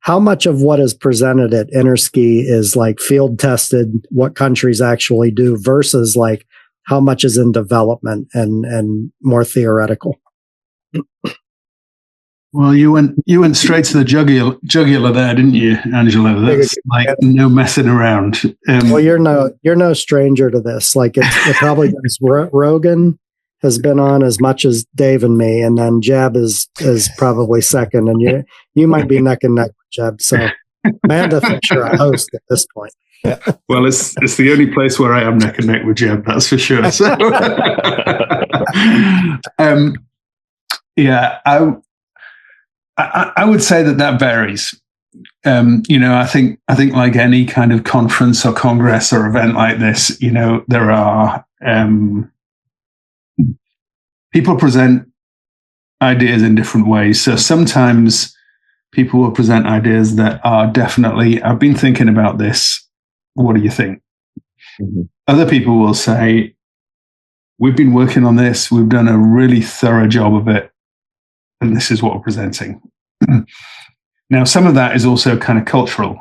how much of what is presented at Interski is like field tested, what countries actually do, versus like how much is in development and more theoretical? Well, you went straight to the jugular there, didn't you, Angelo? That's like no messing around. Well, you're no stranger to this. Like it probably goes. Rogan has been on as much as Dave and me, and then Jeb is probably second, and you might be neck and neck with Jeb. So Amanda thinks you're a host at this point. Well, it's the only place where I am neck and neck with Jeb, that's for sure. So, yeah, I would say that varies. I think like any kind of conference or congress or event like this, there are people present ideas in different ways. So sometimes people will present ideas that are definitely, I've been thinking about this. What do you think? Mm-hmm. Other people will say, we've been working on this. We've done a really thorough job of it. And this is what we're presenting. Now, some of that is also kind of cultural.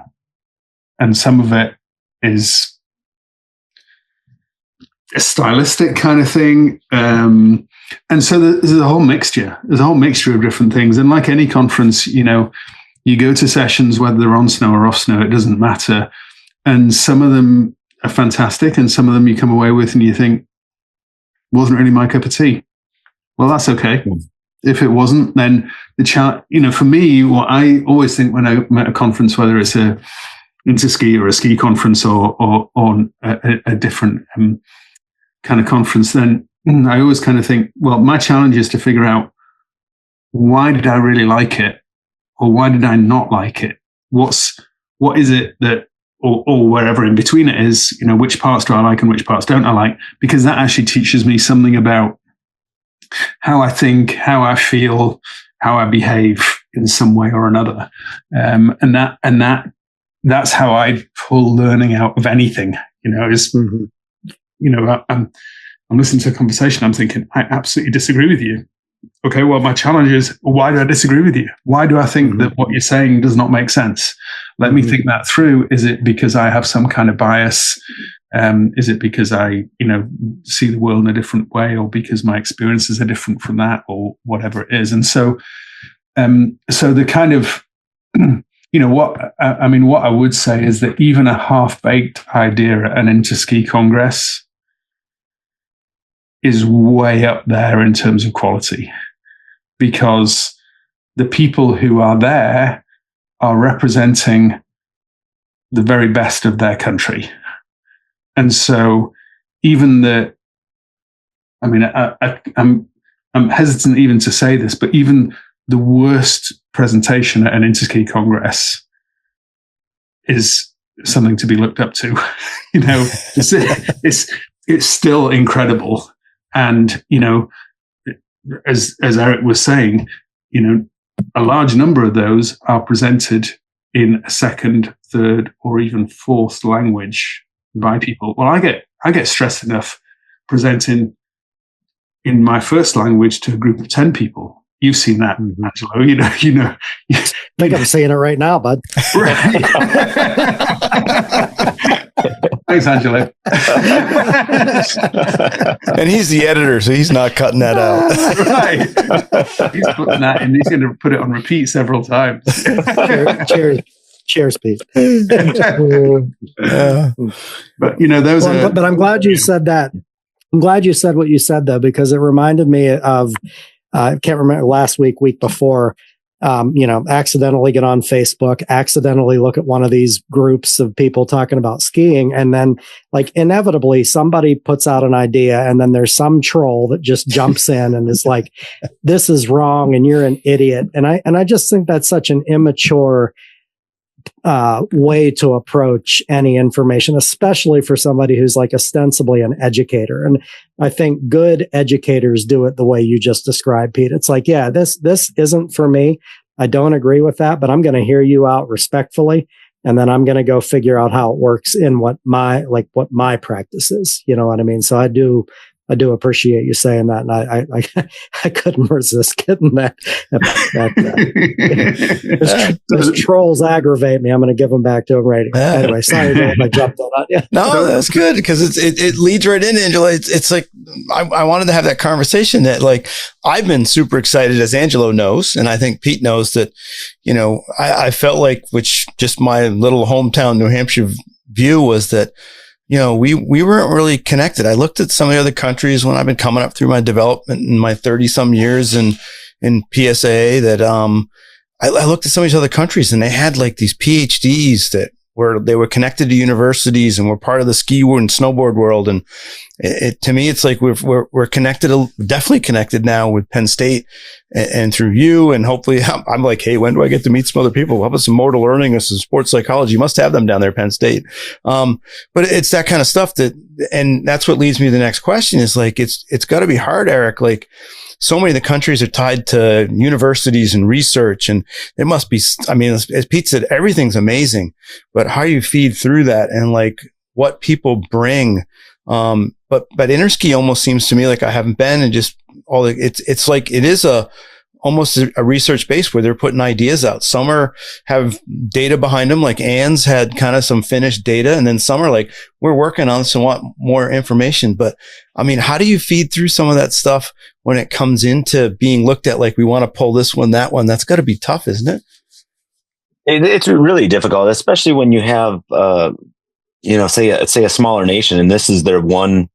And some of it is a stylistic kind of thing. And so there's a whole mixture. There's a whole mixture of different things. And like any conference, you go to sessions, whether they're on snow or off snow, it doesn't matter. And some of them are fantastic, and some of them you come away with and you think, wasn't really my cup of tea. Well, that's okay. If it wasn't, then the challenge, for me, what I always think when I'm at a conference, whether it's a interski or a ski conference or a different kind of conference, then I always kind of think, well, my challenge is to figure out, why did I really like it? Or why did I not like it? What is it that, or wherever in between it is, which parts do I like and which parts don't I like? Because that actually teaches me something about how I think, how I feel, how I behave in some way or another. And that's how I pull learning out of anything, is, I'm listening to a conversation. I'm thinking, I absolutely disagree with you. Okay, well, my challenge is, why do I disagree with you? Why do I think that what you're saying does not make sense? Let me think that through. Is it because I have some kind of bias? Is it because I, see the world in a different way, or because my experiences are different from that, or whatever it is? And so, so the kind of, what I would say is that even a half-baked idea at an Interski Congress is way up there in terms of quality, because the people who are there are representing the very best of their country. And so even I'm hesitant even to say this, but even the worst presentation at an Interski Congress is something to be looked up to. It's still incredible. And, as Eric was saying, a large number of those are presented in a second, third, or even fourth language by people. Well, I get stressed enough presenting in my first language to a group of 10 people. You've seen that, Angelo. I think I'm seeing it right now, bud. Right. Thanks, Angelo. And he's the editor, so he's not cutting that out. Right. He's putting that in. He's going to put it on repeat several times. Cheers, Pete. But those are. But I'm glad you said that. I'm glad you said what you said, though, because it reminded me of. I can't remember last week before. Accidentally get on Facebook, accidentally look at one of these groups of people talking about skiing. And then like inevitably somebody puts out an idea, and then there's some troll that just jumps in and is like, this is wrong. And you're an idiot. And I just think that's such an immature, way to approach any information, especially for somebody who's like ostensibly an educator. And I think good educators do it the way you just described, Pete. It's like, yeah, this isn't for me. I don't agree with that, but I'm going to hear you out respectfully. And then I'm going to go figure out how it works in what my practice is. You know what I mean? So I do I do appreciate you saying that, and I couldn't resist getting that. Those trolls aggravate me. I'm going to give them back to them right anyway. Sorry, Dave, I jumped on that. Yeah. No, that's good because it leads right in, Angelo. It's like I wanted to have that conversation that like I've been super excited, as Angelo knows, and I think Pete knows that. You know, I felt like, which just my little hometown New Hampshire view was that, you know, we weren't really connected. I looked at some of the other countries when I've been coming up through my development in my 30 some years in PSIA that, I looked at some of these other countries and they had like these PhDs that they were connected to universities and were part of the ski and snowboard world. And to me, it's like we're connected, definitely connected now with Penn State and through you. And hopefully I'm like, hey, when do I get to meet some other people? How about some motor learning or some sports psychology? You must have them down there at Penn State. But it's that kind of stuff and that's what leads me to the next question is like, it's gotta be hard, Eric. Like, so many of the countries are tied to universities and research, and it must be, I mean, as Pete said, everything's amazing, but how you feed through that and like what people bring. But Interski almost seems to me like I haven't been and just it's like, it is almost a research base where they're putting ideas out. Some have data behind them, like Ann's had kind of some finished data. And then some are like, we're working on this and want more information. But I mean, how do you feed through some of that stuff when it comes into being looked at like we want to pull this one, that one? That's got to be tough, isn't it? It's really difficult, especially when you have, say a smaller nation, and this is their one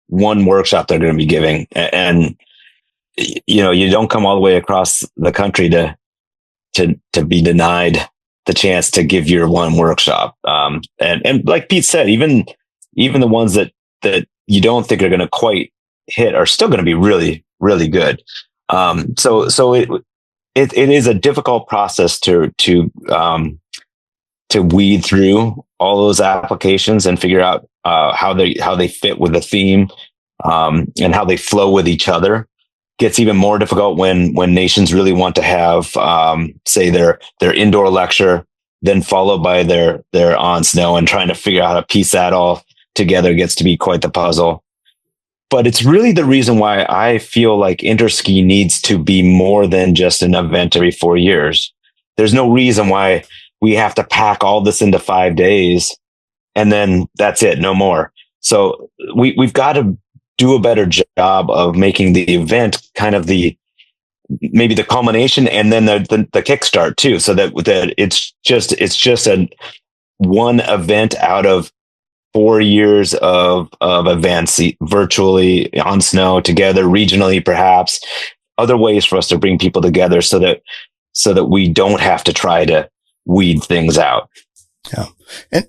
workshop they're going to be giving, and you don't come all the way across the country to be denied the chance to give your one workshop. And like Pete said, even the ones that you don't think are going to quite hit are still going to be really, really good. So it is a difficult process to weed through all those applications and figure out how they fit with the theme, and how they flow with each other. Gets even more difficult when nations really want to have, say their indoor lecture, then followed by their on snow, and trying to figure out how to piece that all together gets to be quite the puzzle. But it's really the reason why I feel like Interski needs to be more than just an event every 4 years. There's no reason why we have to pack all this into 5 days and then that's it, no more. So we've got to do a better job of making the event kind of maybe the culmination and then the kickstart too, so that it's just one event out of 4 years of events, virtually, on snow, together, regionally, perhaps other ways for us to bring people together so that we don't have to try to weed things out. Yeah.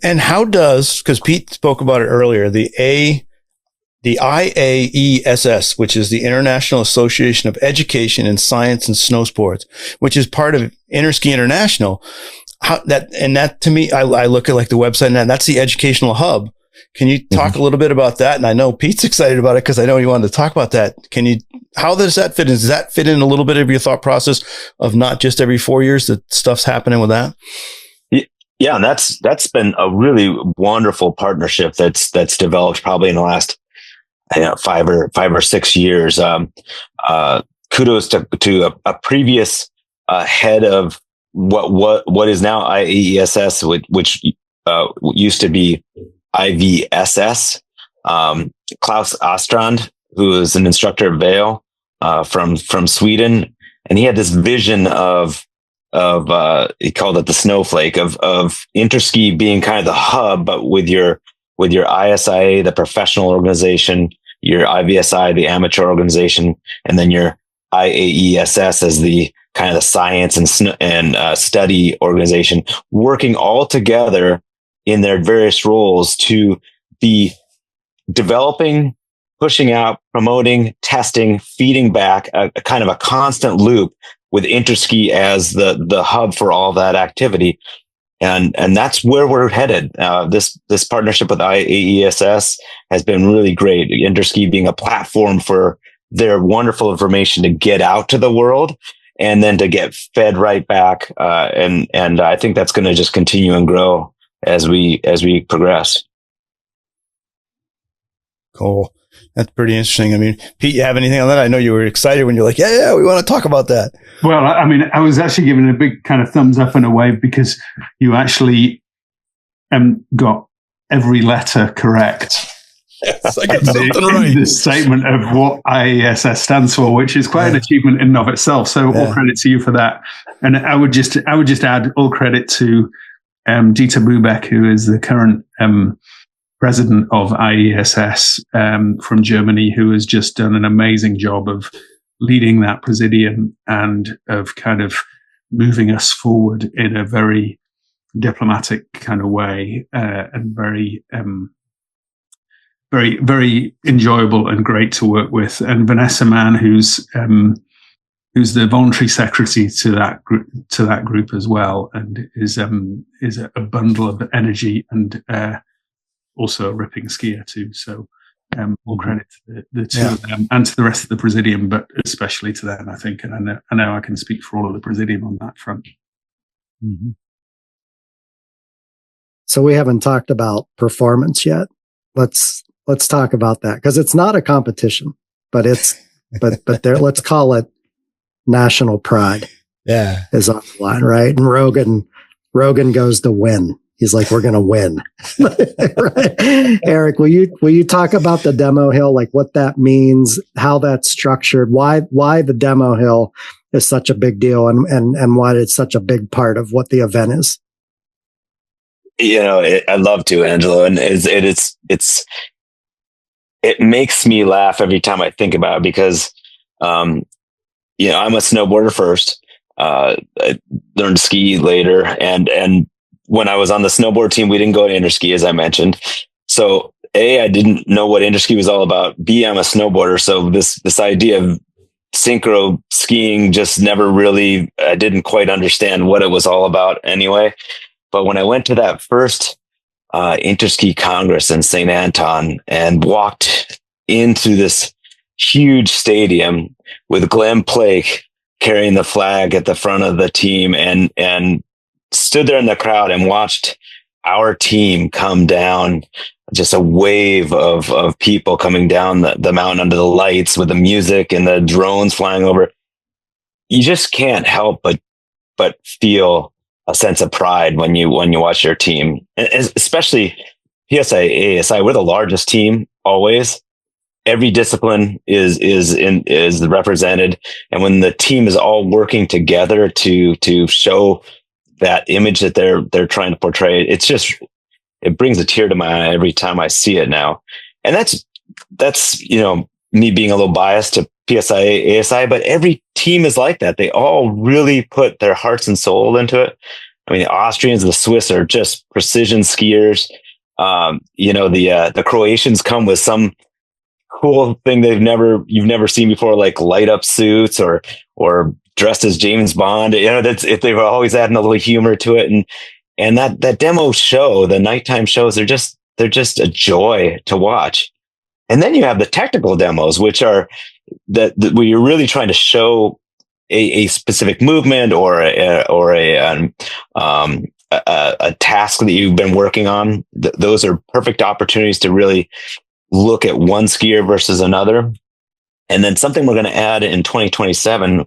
And how because Pete spoke about it earlier, the IAESS, which is the International Association of Education in Science and Snow Sports, which is part of Interski International. That to me, I look at like the website and that's the educational hub. Can you talk a little bit about that? And I know Pete's excited about it because I know he wanted to talk about that. How does that fit in? Does that fit in a little bit of your thought process of not just every 4 years that stuff's happening with that? Yeah. And that's been a really wonderful partnership that's developed probably in the last 5 or 6 years. Kudos to a previous head of what is now IAESS, which used to be IVSS, Klaus Ostrand, who is an instructor at Vail, from Sweden, and he had this vision of he called it the snowflake of Interski being kind of the hub, but with your ISIA, the professional organization, your IVSI, the amateur organization, and then your IAESS as the kind of the science and study organization, working all together in their various roles to be developing, pushing out, promoting, testing, feeding back, a kind of a constant loop with Interski as the hub for all that activity. And that's where we're headed. This partnership with IAESS has been really great. Interski being a platform for their wonderful information to get out to the world and then to get fed right back. And I think that's going to just continue and grow as we progress. Cool. That's pretty interesting. I mean, Pete, you have anything on that? I know you were excited when you're like, yeah, we want to talk about that. Well, I mean, I was actually giving a big kind of thumbs up and a wave because you actually got every letter correct. Yes, I got something right. The statement of what IASS stands for, which is quite an achievement in and of itself. So all credit to you for that. And I would just add all credit to Dieter Bubeck, who is the current president of IESS from Germany, who has just done an amazing job of leading that presidium and of kind of moving us forward in a very diplomatic kind of way and very, very enjoyable and great to work with. And Vanessa Mann, who's the voluntary secretary to that group as well, and is a bundle of energy and also a ripping skier too. So all credit to the two of them and to the rest of the presidium, but especially to them, I think. And I know I can speak for all of the presidium on that front. Mm-hmm. So we haven't talked about performance yet. Let's talk about that, because it's not a competition, but there, let's call it national pride. Yeah, is on the line, right? And Rogan goes to win. He's like, we're going to win. Right? Eric, will you talk about the demo hill, like what that means, how that's structured, why the demo hill is such a big deal, and why it's such a big part of what the event is? I'd love to, Angelo, and it makes me laugh every time I think about it because, I'm a snowboarder first. I learned to ski later, and when I was on the snowboard team, we didn't go to Interski, as I mentioned. So A, I didn't know what Interski was all about. B, I'm a snowboarder, so this idea of synchro skiing just never really, I didn't quite understand what it was all about anyway. But when I went to that first Interski Congress in St. Anton and walked into this huge stadium with Glenn Plake carrying the flag at the front of the team and stood there in the crowd and watched our team come down, just a wave of people coming down the mountain under the lights with the music and the drones flying over. You just can't help but feel a sense of pride when you watch your team, and especially PSIA-AASI. We're the largest team always. Every discipline is represented, and when the team is all working together to show that image that they're trying to portray, it brings a tear to my eye every time I see it now. And that's me being a little biased to PSIA-AASI, but every team is like that. They all really put their hearts and soul into it. I mean, the Austrians, the Swiss are just precision skiers. The Croatians come with some cool thing you've never seen before, like light up suits or dressed as James Bond. That's if they were always adding a little humor to it. And that demo show, the nighttime shows, they're just a joy to watch. And then you have the technical demos, which are where you're really trying to show a specific movement or a task that you've been working on. Those are perfect opportunities to really look at one skier versus another. And then something we're going to add in 2027,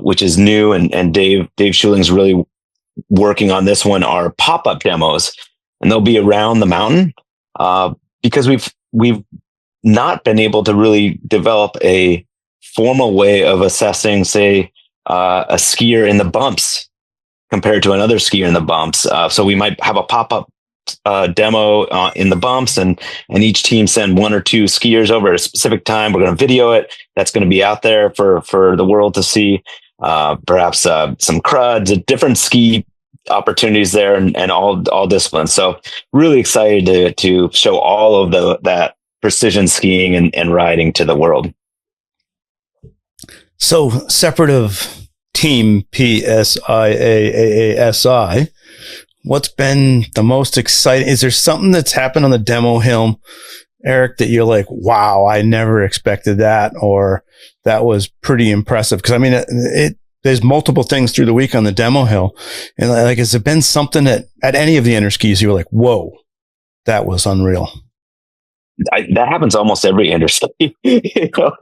which is new, and Dave Schuling's really working on this one, are pop-up demos, and they'll be around the mountain because we've not been able to really develop a formal way of assessing, say, a skier in the bumps compared to another skier in the bumps. So we might have a pop-up demo in the bumps, and each team send one or two skiers over at a specific time. We're going to video it. That's going to be out there for the world to see. Perhaps some cruds, different ski opportunities there, and all disciplines. So really excited to show all of that precision skiing and riding to the world. So separate of Team PSIA-AASI, what's been the most exciting? Is there something that's happened on the demo hill, Eric, that you're like, wow, I never expected that, or that was pretty impressive? Because I mean, there's multiple things through the week on the demo hill, and like, has there been something that at any of the Interskis you were like, whoa, that was unreal? that happens almost every industry, you know?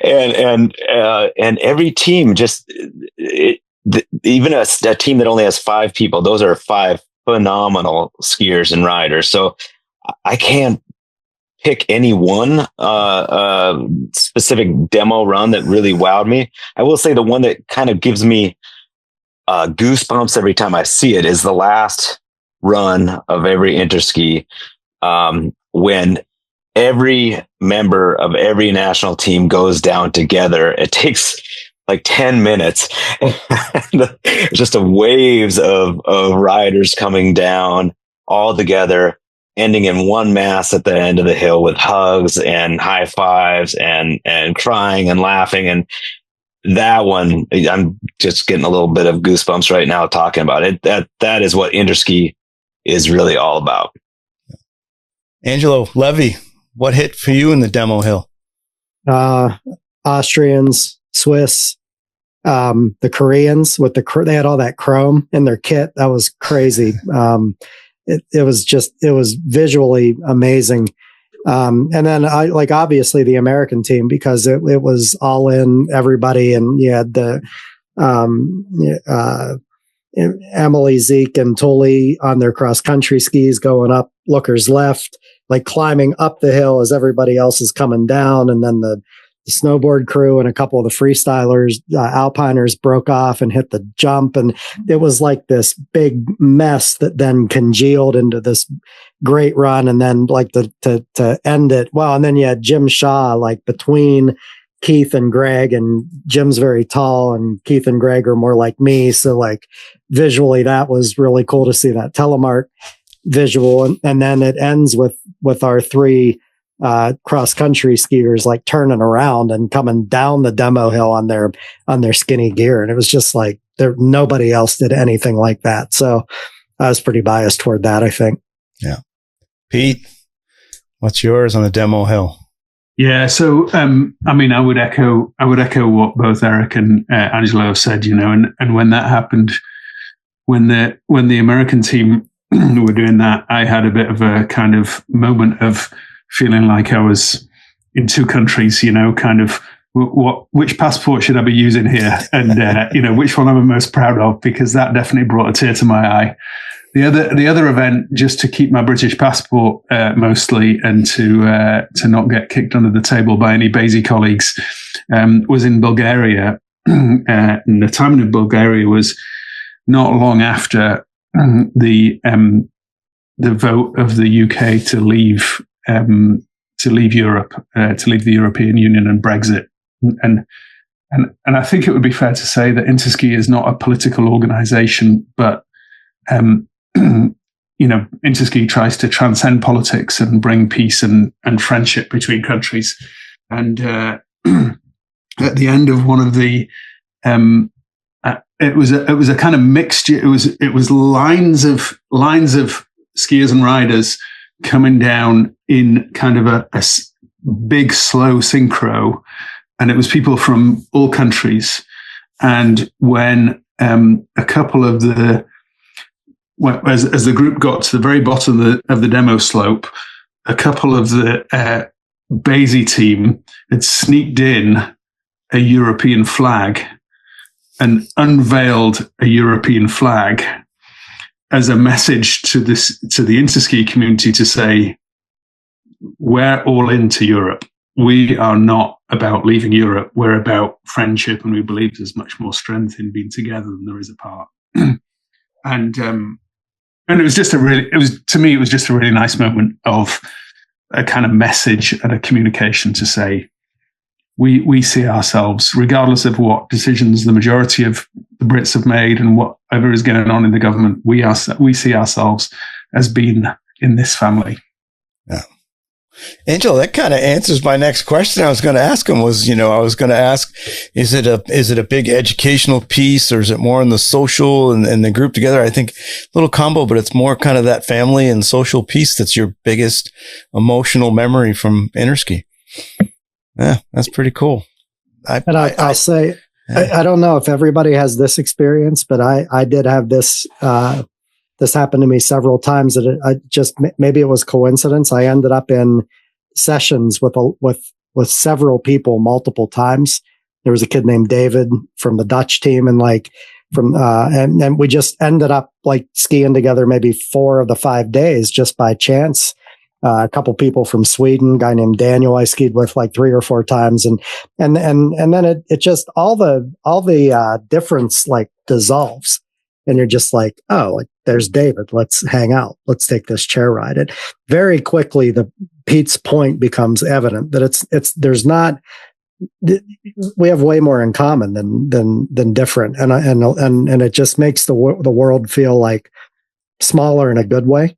And every team just, even a team that only has 5 people, those are 5 phenomenal skiers and riders. So I can't pick any one specific demo run that really wowed me. I will say the one that kind of gives me goosebumps every time I see it is the last run of every Interski, when every member of every national team goes down together. It takes like 10 minutes. Just a waves of riders coming down all together, ending in one mass at the end of the hill with hugs and high fives and crying and laughing. And that one, I'm just getting a little bit of goosebumps right now talking about it. That is what Interski is really all about. Angelo, Levy, what hit for you in the demo hill? Austrians, Swiss, the Koreans with they had all that chrome in their kit. That was crazy. It was visually amazing. And then obviously the American team, because it was all in everybody. And you had the, Emily, Zeke, and Tully on their cross country skis going up Looker's left, like climbing up the hill as everybody else is coming down. And then the snowboard crew and a couple of the freestylers, alpiners broke off and hit the jump. And it was like this big mess that then congealed into this great run. And then like to end it. Well, and then you had Jim Shaw, like between Keith and Greg, and Jim's very tall and Keith and Greg are more like me. So like visually that was really cool to see that telemark visual. And then it ends with our 3 cross country skiers like turning around and coming down the demo hill on their skinny gear. And it was just like nobody else did anything like that. So I was pretty biased toward that, I think. Yeah. Pete, what's yours on the demo hill? Yeah. So, I mean, I would echo what both Eric and Angelo have said, you know, and when that happened, when the American team were doing that, I had a bit of a kind of moment of feeling like I was in 2 countries, you know, kind of which passport should I be using here? And, you know, which one I'm most proud of, because that definitely brought a tear to my eye. The other event, just to keep my British passport mostly, and to not get kicked under the table by any BASI colleagues, was in Bulgaria. And the timing of Bulgaria was not long after the vote of the UK to leave Europe, to leave the European Union and Brexit. And I think it would be fair to say that Interski is not a political organization, but you know, Interski tries to transcend politics and bring peace and friendship between countries. And at the end of one of the, it was a kind of mixture. It was lines of skiers and riders coming down in kind of a big slow synchro, and it was people from all countries. And when a couple of as the group got to the very bottom of the demo slope, a couple of the BASI team had sneaked in a European flag and unveiled a European flag as a message to the Interski community to say, we're all into Europe. We are not about leaving Europe. We're about friendship, and we believe there's much more strength in being together than there is apart. And it was just to me, it was just a really nice moment of a kind of message and a communication to say, we see ourselves, regardless of what decisions the majority of the Brits have made and whatever is going on in the government, we see ourselves as being in this family. Yeah. Angelo, that kind of answers my next question. I was going to ask him is it a big educational piece, or is it more in the social and the group together? I think a little combo, but it's more kind of that family and social piece that's your biggest emotional memory from Interski. Yeah, that's pretty cool. I'll say, I don't know if everybody has this experience, but I did have this. This happened to me several times. That maybe it was coincidence. I ended up in sessions with several people multiple times. There was a kid named David from the Dutch team, and and we just ended up like skiing together maybe 4 of the 5 days just by chance. A couple people from Sweden, a guy named Daniel I skied with like 3 or 4 times, and then it just all the difference like dissolves, and you're just like, oh, like there's David, let's hang out, let's take this chair ride. It very quickly, Pete's point becomes evident that there's not. We have way more in common than different, and it just makes the world feel like smaller in a good way.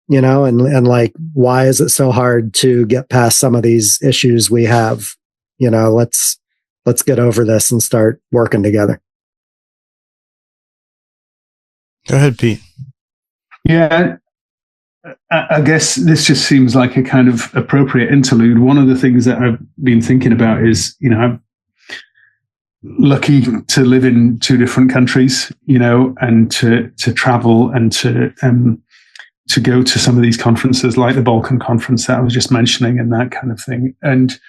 And like, why is it so hard to get past some of these issues we have? Let's get over this and start working together. Go ahead, Pete. Yeah, I guess this just seems like a kind of appropriate interlude. One of the things that I've been thinking about is, I'm lucky to live in 2 different countries, and to travel and to go to some of these conferences like the Balkan conference that I was just mentioning and that kind of thing. And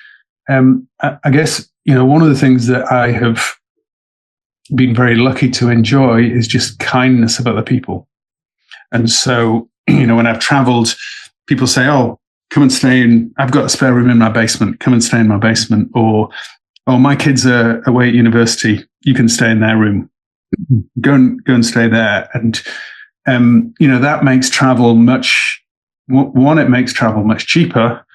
I guess, one of the things that I have been very lucky to enjoy is just kindness of other people. And so, when I've traveled, people say, oh, come and I've got a spare room in my basement, come and stay in my basement. Or, oh, my kids are away at university, you can stay in their room, go and stay there. And that makes travel it makes travel much cheaper.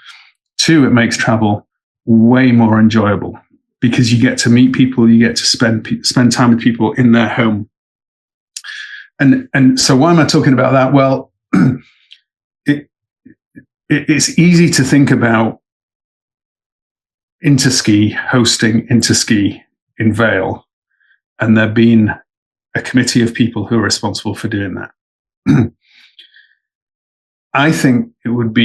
2, it makes travel way more enjoyable because you get to meet people, you get to spend time with people in their home. And so why am I talking about that? Well, it's easy to think about Interski hosting Interski in Vail, and there being a committee of people who are responsible for doing that. I think it would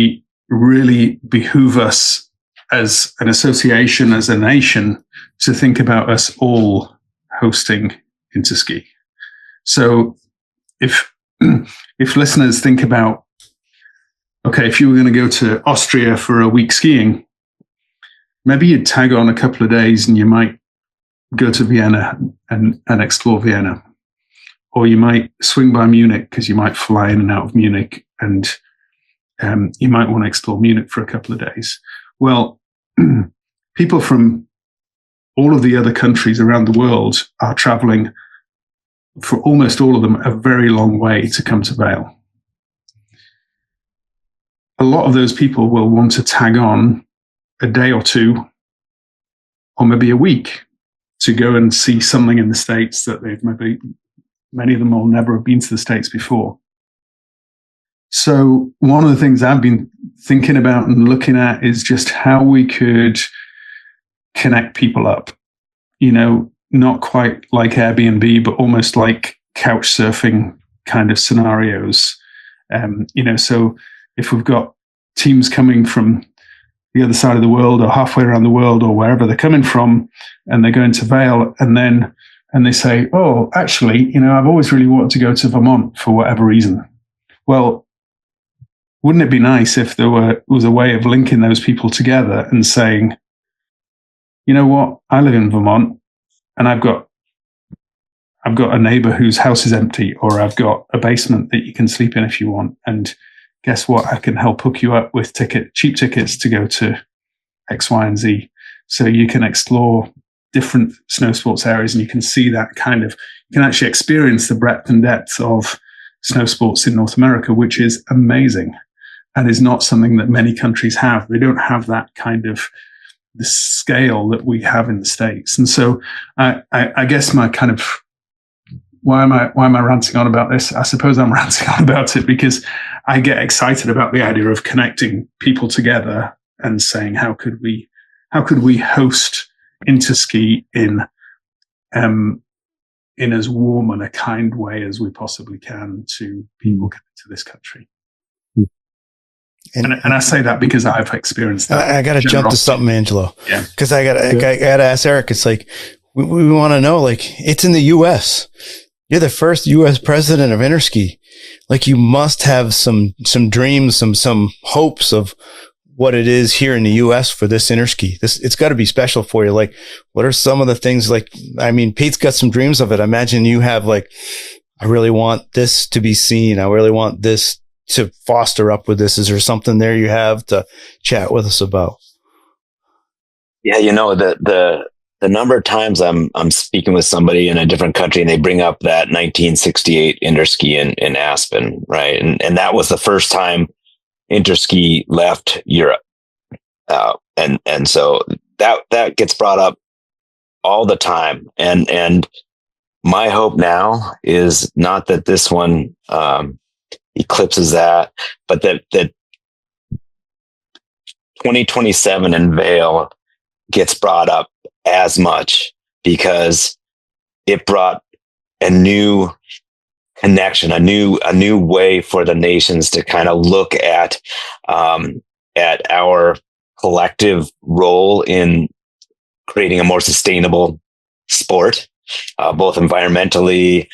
really behoove us as an association, as a nation, to think about us all hosting Interski. So if listeners think about, okay, if you were going to go to Austria for a week skiing, maybe you'd tag on a couple of days and you might go to Vienna and explore Vienna. Or you might swing by Munich because you might fly in and out of Munich, and you might want to explore Munich for a couple of days. Well, people from all of the other countries around the world are traveling, for almost all of them, a very long way to come to Vail. A lot of those people will want to tag on a day or 2, or maybe a week, to go and see something in the States that many of them will never have been to the States before. So one of the things I've been thinking about and looking at is just how we could connect people up, not quite like Airbnb, but almost like couch surfing kind of scenarios. So if we've got teams coming from the other side of the world or halfway around the world or wherever they're coming from, and they're going to Vail, and they say, oh, actually, I've always really wanted to go to Vermont for whatever reason. Well, wouldn't it be nice if there was a way of linking those people together and saying, you know what, I live in Vermont and I've got a neighbor whose house is empty, or I've got a basement that you can sleep in if you want. And guess what? I can help hook you up with cheap tickets to go to X, Y, and Z. So you can explore different snow sports areas, and you can see that you can actually experience the breadth and depth of snow sports in North America, which is amazing and is not something that many countries have. They don't have that kind of the scale that we have in the States. And so I guess my kind of, why am I ranting on about this? I suppose I'm ranting on about it because I get excited about the idea of connecting people together and saying, how could we host Interski in as warm and a kind way as we possibly can to people coming to this country. And I say that because I've experienced that. I got to jump to something, Angelo. Yeah. Because I got to ask Eric. It's like, we want to know, like, it's in the U.S. You're the first U.S. president of Interski. Like, you must have some dreams, some hopes of what it is here in the US for this Interski. It's got to be special for you. Like, what are some of the things, like, I mean, Pete's got some dreams of it. I imagine you have, like, I really want this to be seen. I really want this to foster up with this. Is there something there you have to chat with us about? Yeah, the number of times I'm speaking with somebody in a different country and they bring up that 1968 Interski in Aspen, right? And that was the first time Interski left Europe. And so that gets brought up all the time. And my hope now is not that this one eclipses that, but that 2027 in Vail gets brought up as much, because it brought a new connection, a new way for the nations to kind of look at our collective role in creating a more sustainable sport, both environmentally,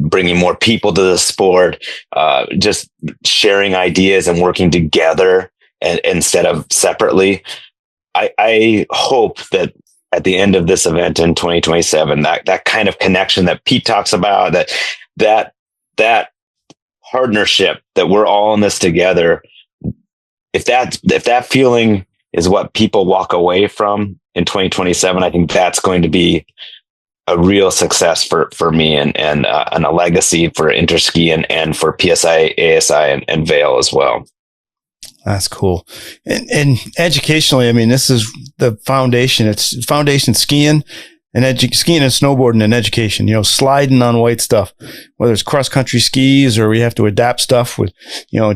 bringing more people to the sport, just sharing ideas and working together and instead of separately. I hope that at the end of this event in 2027, that kind of connection that Pete talks about, that partnership, that we're all in this together, if that feeling is what people walk away from in 2027, I think that's going to be a real success for me and a legacy for Interski and for PSIA-AASI and Vail as well. That's cool. And educationally, I mean, this is the foundation. It's foundation skiing and skiing and snowboarding and education, sliding on white stuff, whether it's cross country skis or we have to adapt stuff with,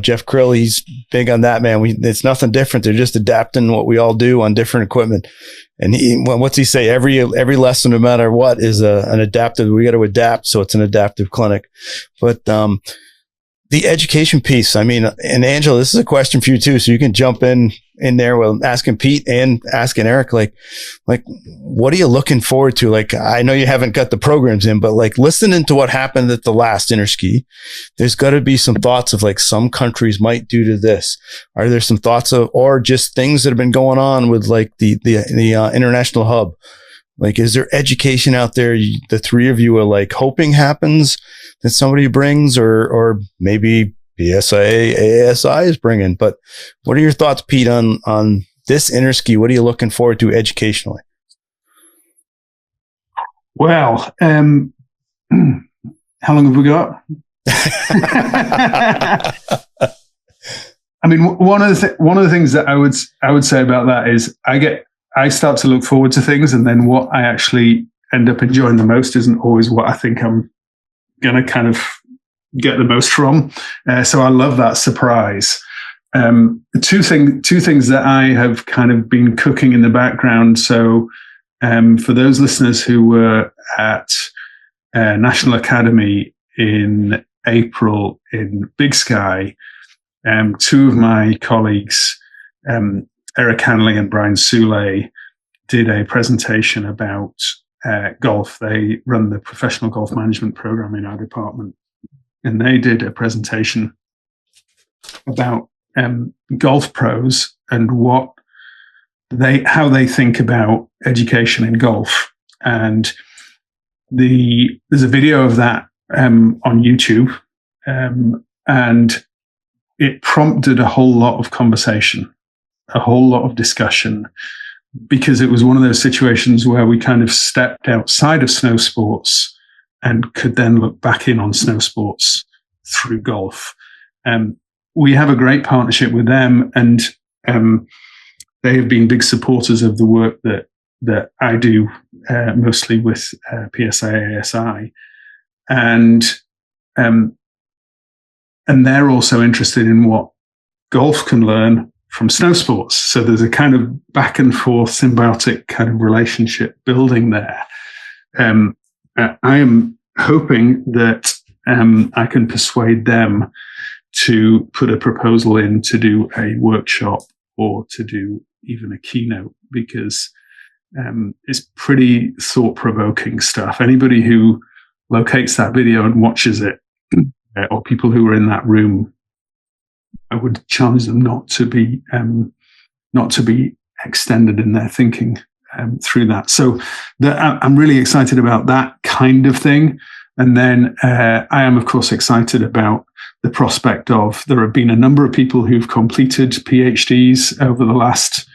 Jeff Krill, he's big on that, man. It's nothing different. They're just adapting what we all do on different equipment. And what's he say? Every lesson, no matter what, is an adaptive. We got to adapt. So it's an adaptive clinic. But, the education piece, I mean, and Angelo, this is a question for you too. So you can jump in there with asking Pete and asking Eric, like, what are you looking forward to? Like, I know you haven't got the programs in, but like listening to what happened at the last Interski, there's got to be some thoughts of like some countries might do to this. Are there some thoughts of, or just things that have been going on with like the international hub? Like, is there education out there the three of you are like hoping happens that somebody brings, or maybe PSIA-AASI is bringing? But what are your thoughts, Pete, on this Interski? What are you looking forward to educationally? Well, how long have we got? I mean, one of the things that I would say about that is I start to look forward to things, and then what I actually end up enjoying the most isn't always what I think I'm going to kind of get the most from. So I love that surprise. Two things that I have kind of been cooking in the background. So for those listeners who were at National Academy in April in Big Sky, two of my colleagues, Eric Hanley and Brian Soule, did a presentation about golf. They run the professional golf management program in our department, and they did a presentation about golf pros and how they think about education in golf. And there's a video of that on YouTube, and it prompted a whole lot of conversation, a whole lot of discussion, because it was one of those situations where we kind of stepped outside of snow sports and could then look back in on snow sports through golf. We have a great partnership with them, and they have been big supporters of the work that I do, mostly with PSIA-AASI, and they're also interested in what golf can learn from snow sports. So there's a kind of back and forth symbiotic kind of relationship building there. I am hoping that I can persuade them to put a proposal in to do a workshop or to do even a keynote, because it's pretty thought-provoking stuff. Anybody who locates that video and watches it, or people who are in that room, would challenge them not to be extended in their thinking through that. So I'm really excited about that kind of thing. And then I am, of course, excited about the prospect of, there have been a number of people who've completed PhDs over the last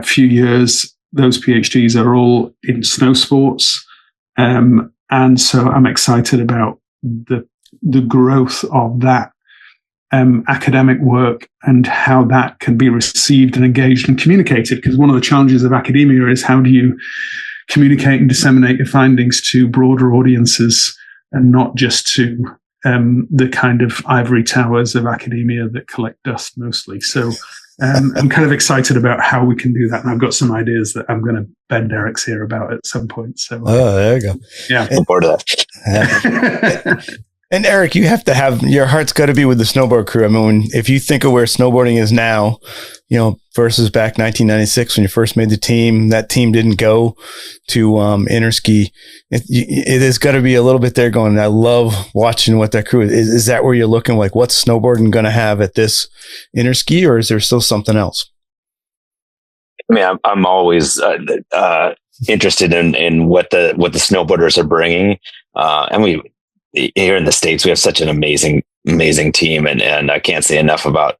few years. Those PhDs are all in snow sports. And so I'm excited about the growth of that academic work and how that can be received and engaged and communicated. Because one of the challenges of academia is, how do you communicate and disseminate your findings to broader audiences and not just to the kind of ivory towers of academia that collect dust mostly. So I'm kind of excited about how we can do that. And I've got some ideas that I'm going to bend Eric's ear about at some point. So, there you go. Yeah. I'm bored of that. And Eric, you have to have, your heart's got to be with the snowboard crew. I mean, if you think of where snowboarding is now, versus back 1996 when you first made the team, that team didn't go to Interski. It has got to be a little bit there going, I love watching what that crew is. Is that where you're looking, like, what's snowboarding going to have at this Interski, or is there still something else? I mean, I'm always interested in what the snowboarders are bringing. And we, here in the States, we have such an amazing team, and I can't say enough about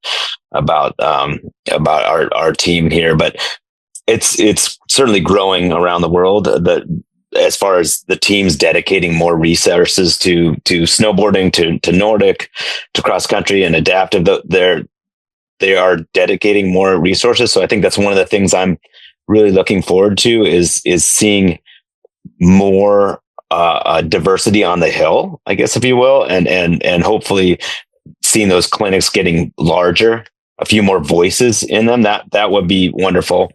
our team here. But it's certainly growing around the world. As far as the teams dedicating more resources to snowboarding, to Nordic, to cross country and adaptive, they are dedicating more resources. So I think that's one of the things I'm really looking forward to is seeing more diversity on the hill, I guess, if you will, and hopefully seeing those clinics getting larger, a few more voices in them. That would be wonderful.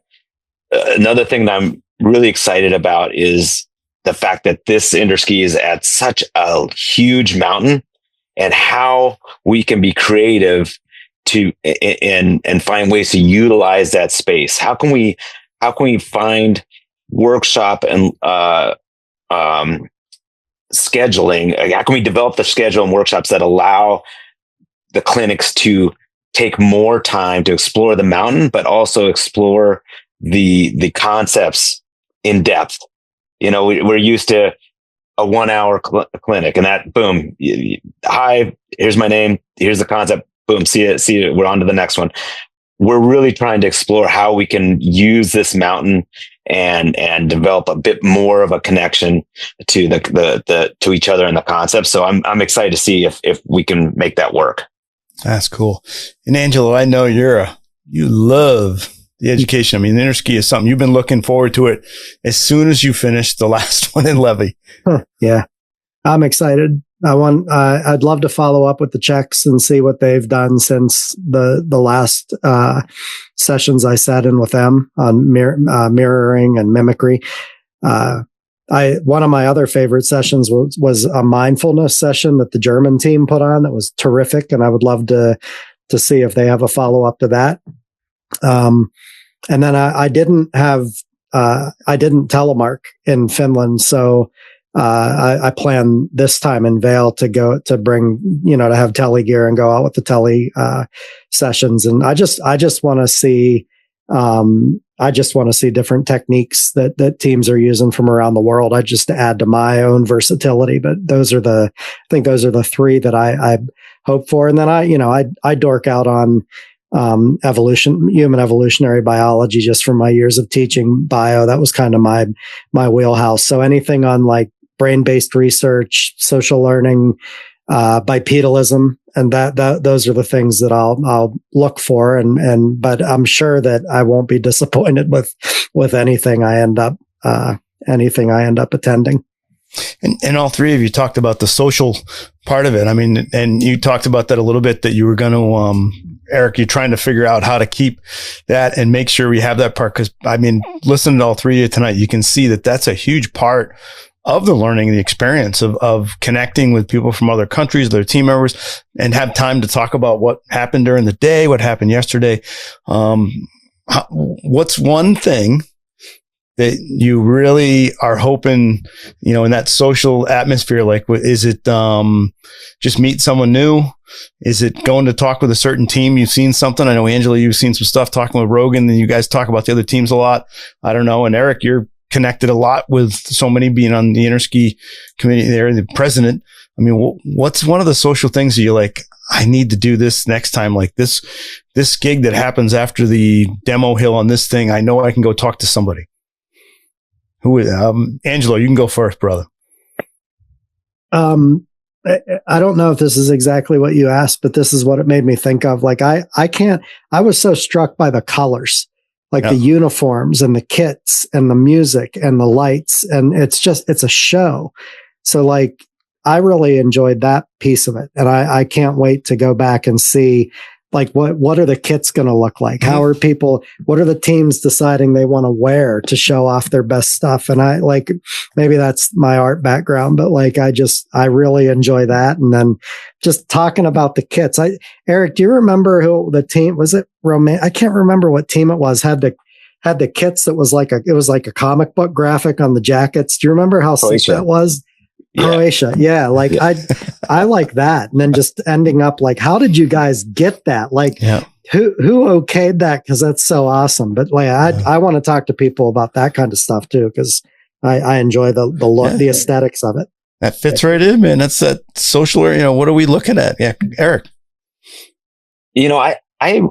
Another thing that I'm really excited about is the fact that this Interski is at such a huge mountain, and how we can be creative to and find ways to utilize that space. How can we find workshop and scheduling? How can we develop the schedule and workshops that allow the clinics to take more time to explore the mountain, but also explore the concepts in depth? We're used to a 1 hour clinic, and that, boom, hi, here's my name, here's the concept, boom, see it, we're on to the next one. We're really trying to explore how we can use this mountain and develop a bit more of a connection to to each other and the concept. So I'm excited to see if we can make that work. That's cool. And Angelo, I know you love the education. I mean, the Interski is something you've been looking forward to it as soon as you finish the last one in Levy. Yeah, I'm excited. I'd love to follow up with the Czechs and see what they've done since the last sessions I sat in with them on mirroring and mimicry. One of my other favorite sessions was a mindfulness session that the German team put on. That was terrific, and I would love to see if they have a follow up to that. And then I didn't telemark in Finland, so I plan this time in Vail to bring, to have tele gear and go out with the tele sessions. And I just want to see, different techniques that teams are using from around the world. I just add to my own versatility, but I think those are the three that I hope for. And then I dork out on human evolutionary biology just from my years of teaching bio. That was kind of my wheelhouse. So anything on like brain-based research, social learning, bipedalism, and those are the things that I'll look for. But I'm sure that I won't be disappointed with anything I end up attending. And all three of you talked about the social part of it. I mean, and you talked about that a little bit, that you were going to, Eric, you're trying to figure out how to keep that and make sure we have that part. Cause I mean, listening to all three of you tonight, you can see that that's a huge part of the learning, the experience of connecting with people from other countries, their team members, and have time to talk about what happened during the day, what happened yesterday. What's one thing that you really are hoping, in that social atmosphere? Like, is it just meet someone new? Is it going to talk with a certain team? You've seen something. I know, Angelo, you've seen some stuff talking with Rogan, and you guys talk about the other teams a lot. I don't know. And Eric, you're connected a lot with so many, being on the Interski committee there, the president. I mean, what's one of the social things that you're like, I need to do this next time? Like this gig that happens after the demo hill on this thing, I know I can go talk to somebody. Angelo, you can go first, brother. I don't know if this is exactly what you asked, but this is what it made me think of. Like, I was so struck by the colors, like the uniforms and the kits and the music and the lights. And it's a show. So like, I really enjoyed that piece of it. And I can't wait to go back and see, like, what are the kits going to look like? How are what are the teams deciding they want to wear to show off their best stuff? And I like, maybe that's my art background, but like, I really enjoy that. And then just talking about the kits. Eric, do you remember who the team was? It I can't remember what team it was, had the kits that was like a comic book graphic on the jackets. Do you remember how sick that was? Yeah. Croatia. Yeah. Like I like that. And then just ending up like, how did you guys get that? Like who okayed that? Cause that's so awesome. But like, I want to talk to people about that kind of stuff too. Cause I enjoy the look, the aesthetics of it. That fits right in, man. That's that social, what are we looking at? Yeah. Eric. I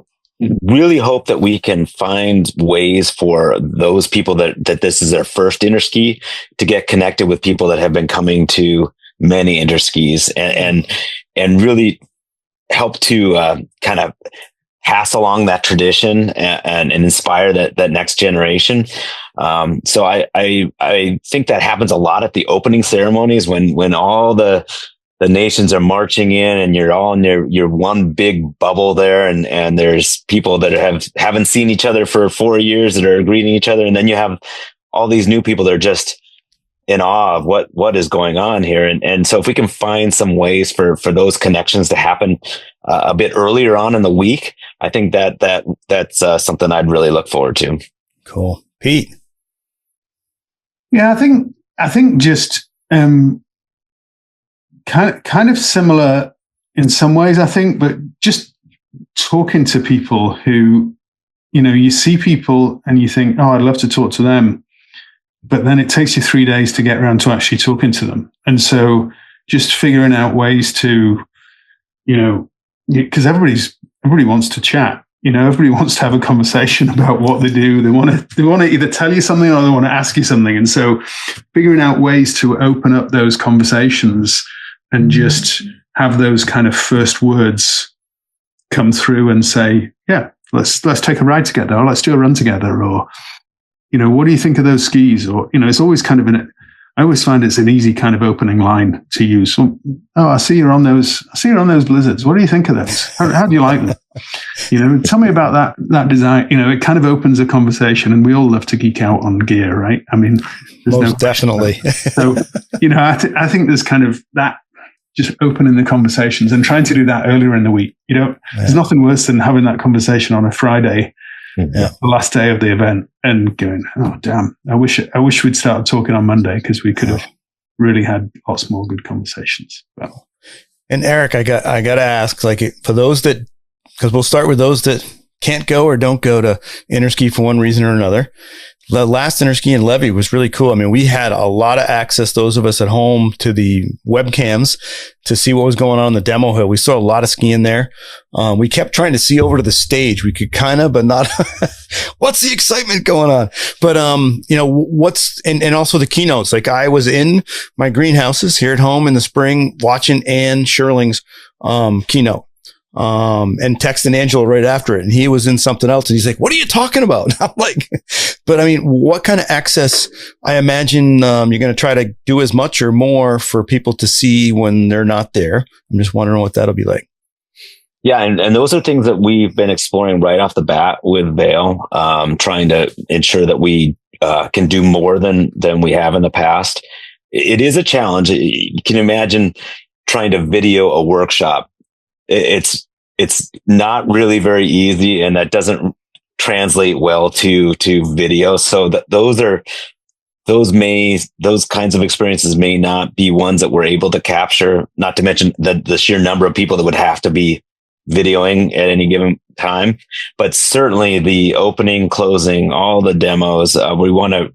really hope that we can find ways for those people that this is their first Interski to get connected with people that have been coming to many Interskis and really help to kind of pass along that tradition and inspire that next generation. So I think that happens a lot at the opening ceremonies when all the nations are marching in and you're all in your one big bubble there. And there's people that haven't seen each other for 4 years that are greeting each other. And then you have all these new people that are just in awe of what is going on here. And so if we can find some ways for those connections to happen a bit earlier on in the week, I think that's something I'd really look forward to. Cool. Pete. Yeah, I think just, kind of similar in some ways, I think, but just talking to people who, you see people and you think, oh, I'd love to talk to them. But then it takes you 3 days to get around to actually talking to them. And so just figuring out ways to, because everybody wants to chat. Everybody wants to have a conversation about what they do. They want to either tell you something or they want to ask you something. And so figuring out ways to open up those conversations and just have those kind of first words come through and say, yeah, let's take a ride together, or let's do a run together, or, what do you think of those skis? Or, it's always kind of I always find it's an easy kind of opening line to use. So, I see you're on those blizzards. What do you think of those? How do you like them? Tell me about that design. It kind of opens a conversation, and we all love to geek out on gear, right? I mean, most definitely. So, I think there's kind of that, just opening the conversations and trying to do that earlier in the week. There's nothing worse than having that conversation on a Friday, the last day of the event, and going, oh, damn, I wish we'd started talking on Monday, because we could have really had lots more good conversations. But. And Eric, I got to ask, like, for those that, because we'll start with those that can't go or don't go to Interski for one reason or another. The last Interski in Levy was really cool. I mean, we had a lot of access, those of us at home, to the webcams to see what was going on in the demo hill. We saw a lot of skiing there. We kept trying to see over to the stage. We could kind of, but not. What's the excitement going on? But, and also the keynotes. Like, I was in my greenhouses here at home in the spring watching Ann Sherling's keynote. And texting Angelo right after it, and he was in something else, and he's like, what are you talking about? I'm like, but I mean, what kind of access? I imagine you're going to try to do as much or more for people to see when they're not there. I'm just wondering what that'll be like. Yeah, and those are things that we've been exploring right off the bat with Vail, trying to ensure that we can do more than we have in the past. It is a challenge. You can imagine trying to video a workshop. It's not really very easy, and that doesn't translate well to video. So those kinds of experiences may not be ones that we're able to capture, not to mention the sheer number of people that would have to be videoing at any given time. But certainly the opening, closing, all the demos, we want to,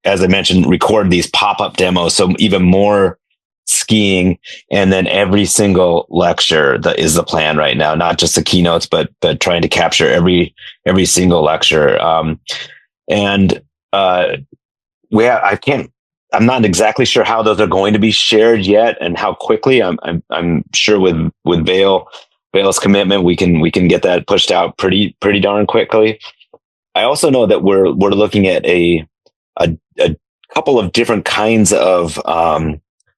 as I mentioned, record these pop-up demos. So even more skiing, and then every single lecture that is the plan right now, not just the keynotes, but trying to capture every single lecture. I'm not exactly sure how those are going to be shared yet and how quickly. I'm sure with Vail's commitment, we can get that pushed out pretty darn quickly. I also know that we're looking at a couple of different kinds of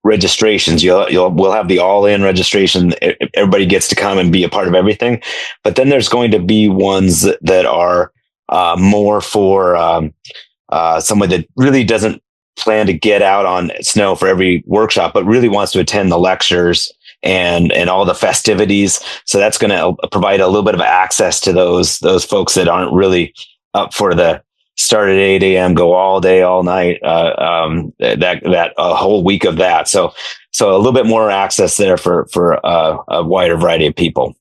registrations. We'll have the all-in registration. Everybody gets to come and be a part of everything. But then there's going to be ones that are more for someone that really doesn't plan to get out on snow for every workshop, but really wants to attend the lectures and all the festivities. So that's going to provide a little bit of access to those folks that aren't really up for the start at 8 a.m., go all day, all night, that a whole week of that. So a little bit more access there for a wider variety of people.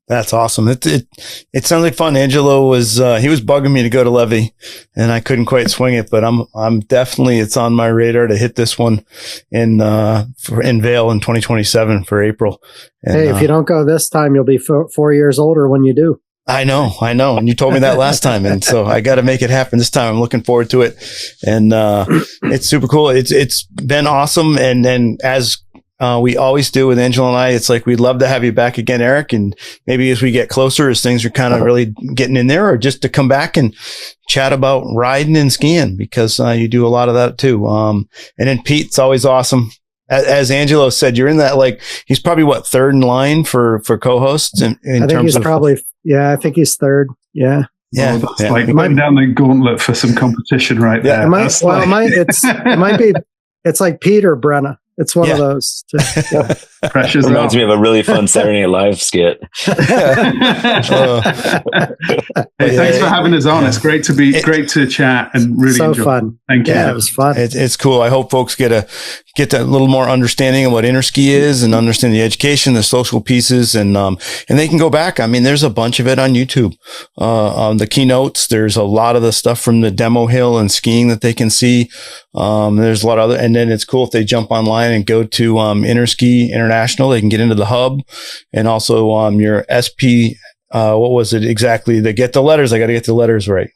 That's awesome. It sounds like fun. Angelo was he was bugging me to go to Levy, and I couldn't quite swing it, but I'm definitely, it's on my radar to hit this one in Vail in 2027 for April. And, hey, if you don't go this time, you'll be 4 years older when you do. I know. And you told me that last time. And so I got to make it happen this time. I'm looking forward to it. And, it's super cool. It's been awesome. And then as, we always do with Angelo and I, it's like, we'd love to have you back again, Eric. And maybe as we get closer, as things are kind of really getting in there, or just to come back and chat about riding and skiing, because, you do a lot of that too. And then Pete, it's always awesome. As Angelo said, you're in that, like, he's probably third in line for co-hosts in I think terms he's of probably, I think he's third. Yeah. Yeah. Oh, that's like laying down the gauntlet for some competition right there. It might be, it's like Pete or Brenna. It's one of those. Pressure's reminds me of a really fun Saturday Night Live skit. Hey, thanks for having us on. It's great to chat and really so enjoy. Fun. Thank you. Yeah, it was fun. It's cool. I hope folks get that little more understanding of what Interski is, and understand the education, the social pieces, and they can go back. I mean, there's a bunch of it on YouTube. On the keynotes, there's a lot of the stuff from the demo hill and skiing that they can see. There's a lot of other, and then it's cool if they jump online and go to Interski International. They can get into the hub, and also your SP. What was it exactly? They get the letters. I got to get the letters right.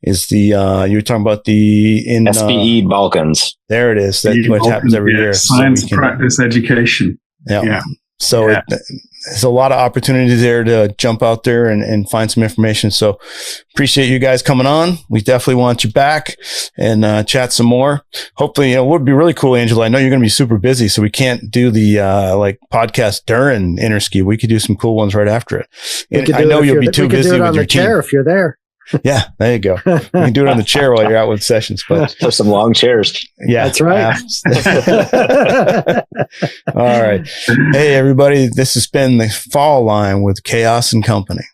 Is the you were talking about the SPE Balkans? There it is. That's what happens every year. Science, practice, education. Yeah. So there's a lot of opportunities there to jump out there and find some information. So appreciate you guys coming on. We definitely want you back and chat some more. Hopefully, it would be really cool, Angelo. I know you're going to be super busy, so we can't do the podcast during Interski. We could do some cool ones right after it. I know you'll be too busy with your team. If you're there. Yeah, there you go. You can do it on the chair while you're out with sessions, but for some long chairs. Yeah, that's right. All right. Hey, everybody. This has been the Fall Line with Chaos and Company.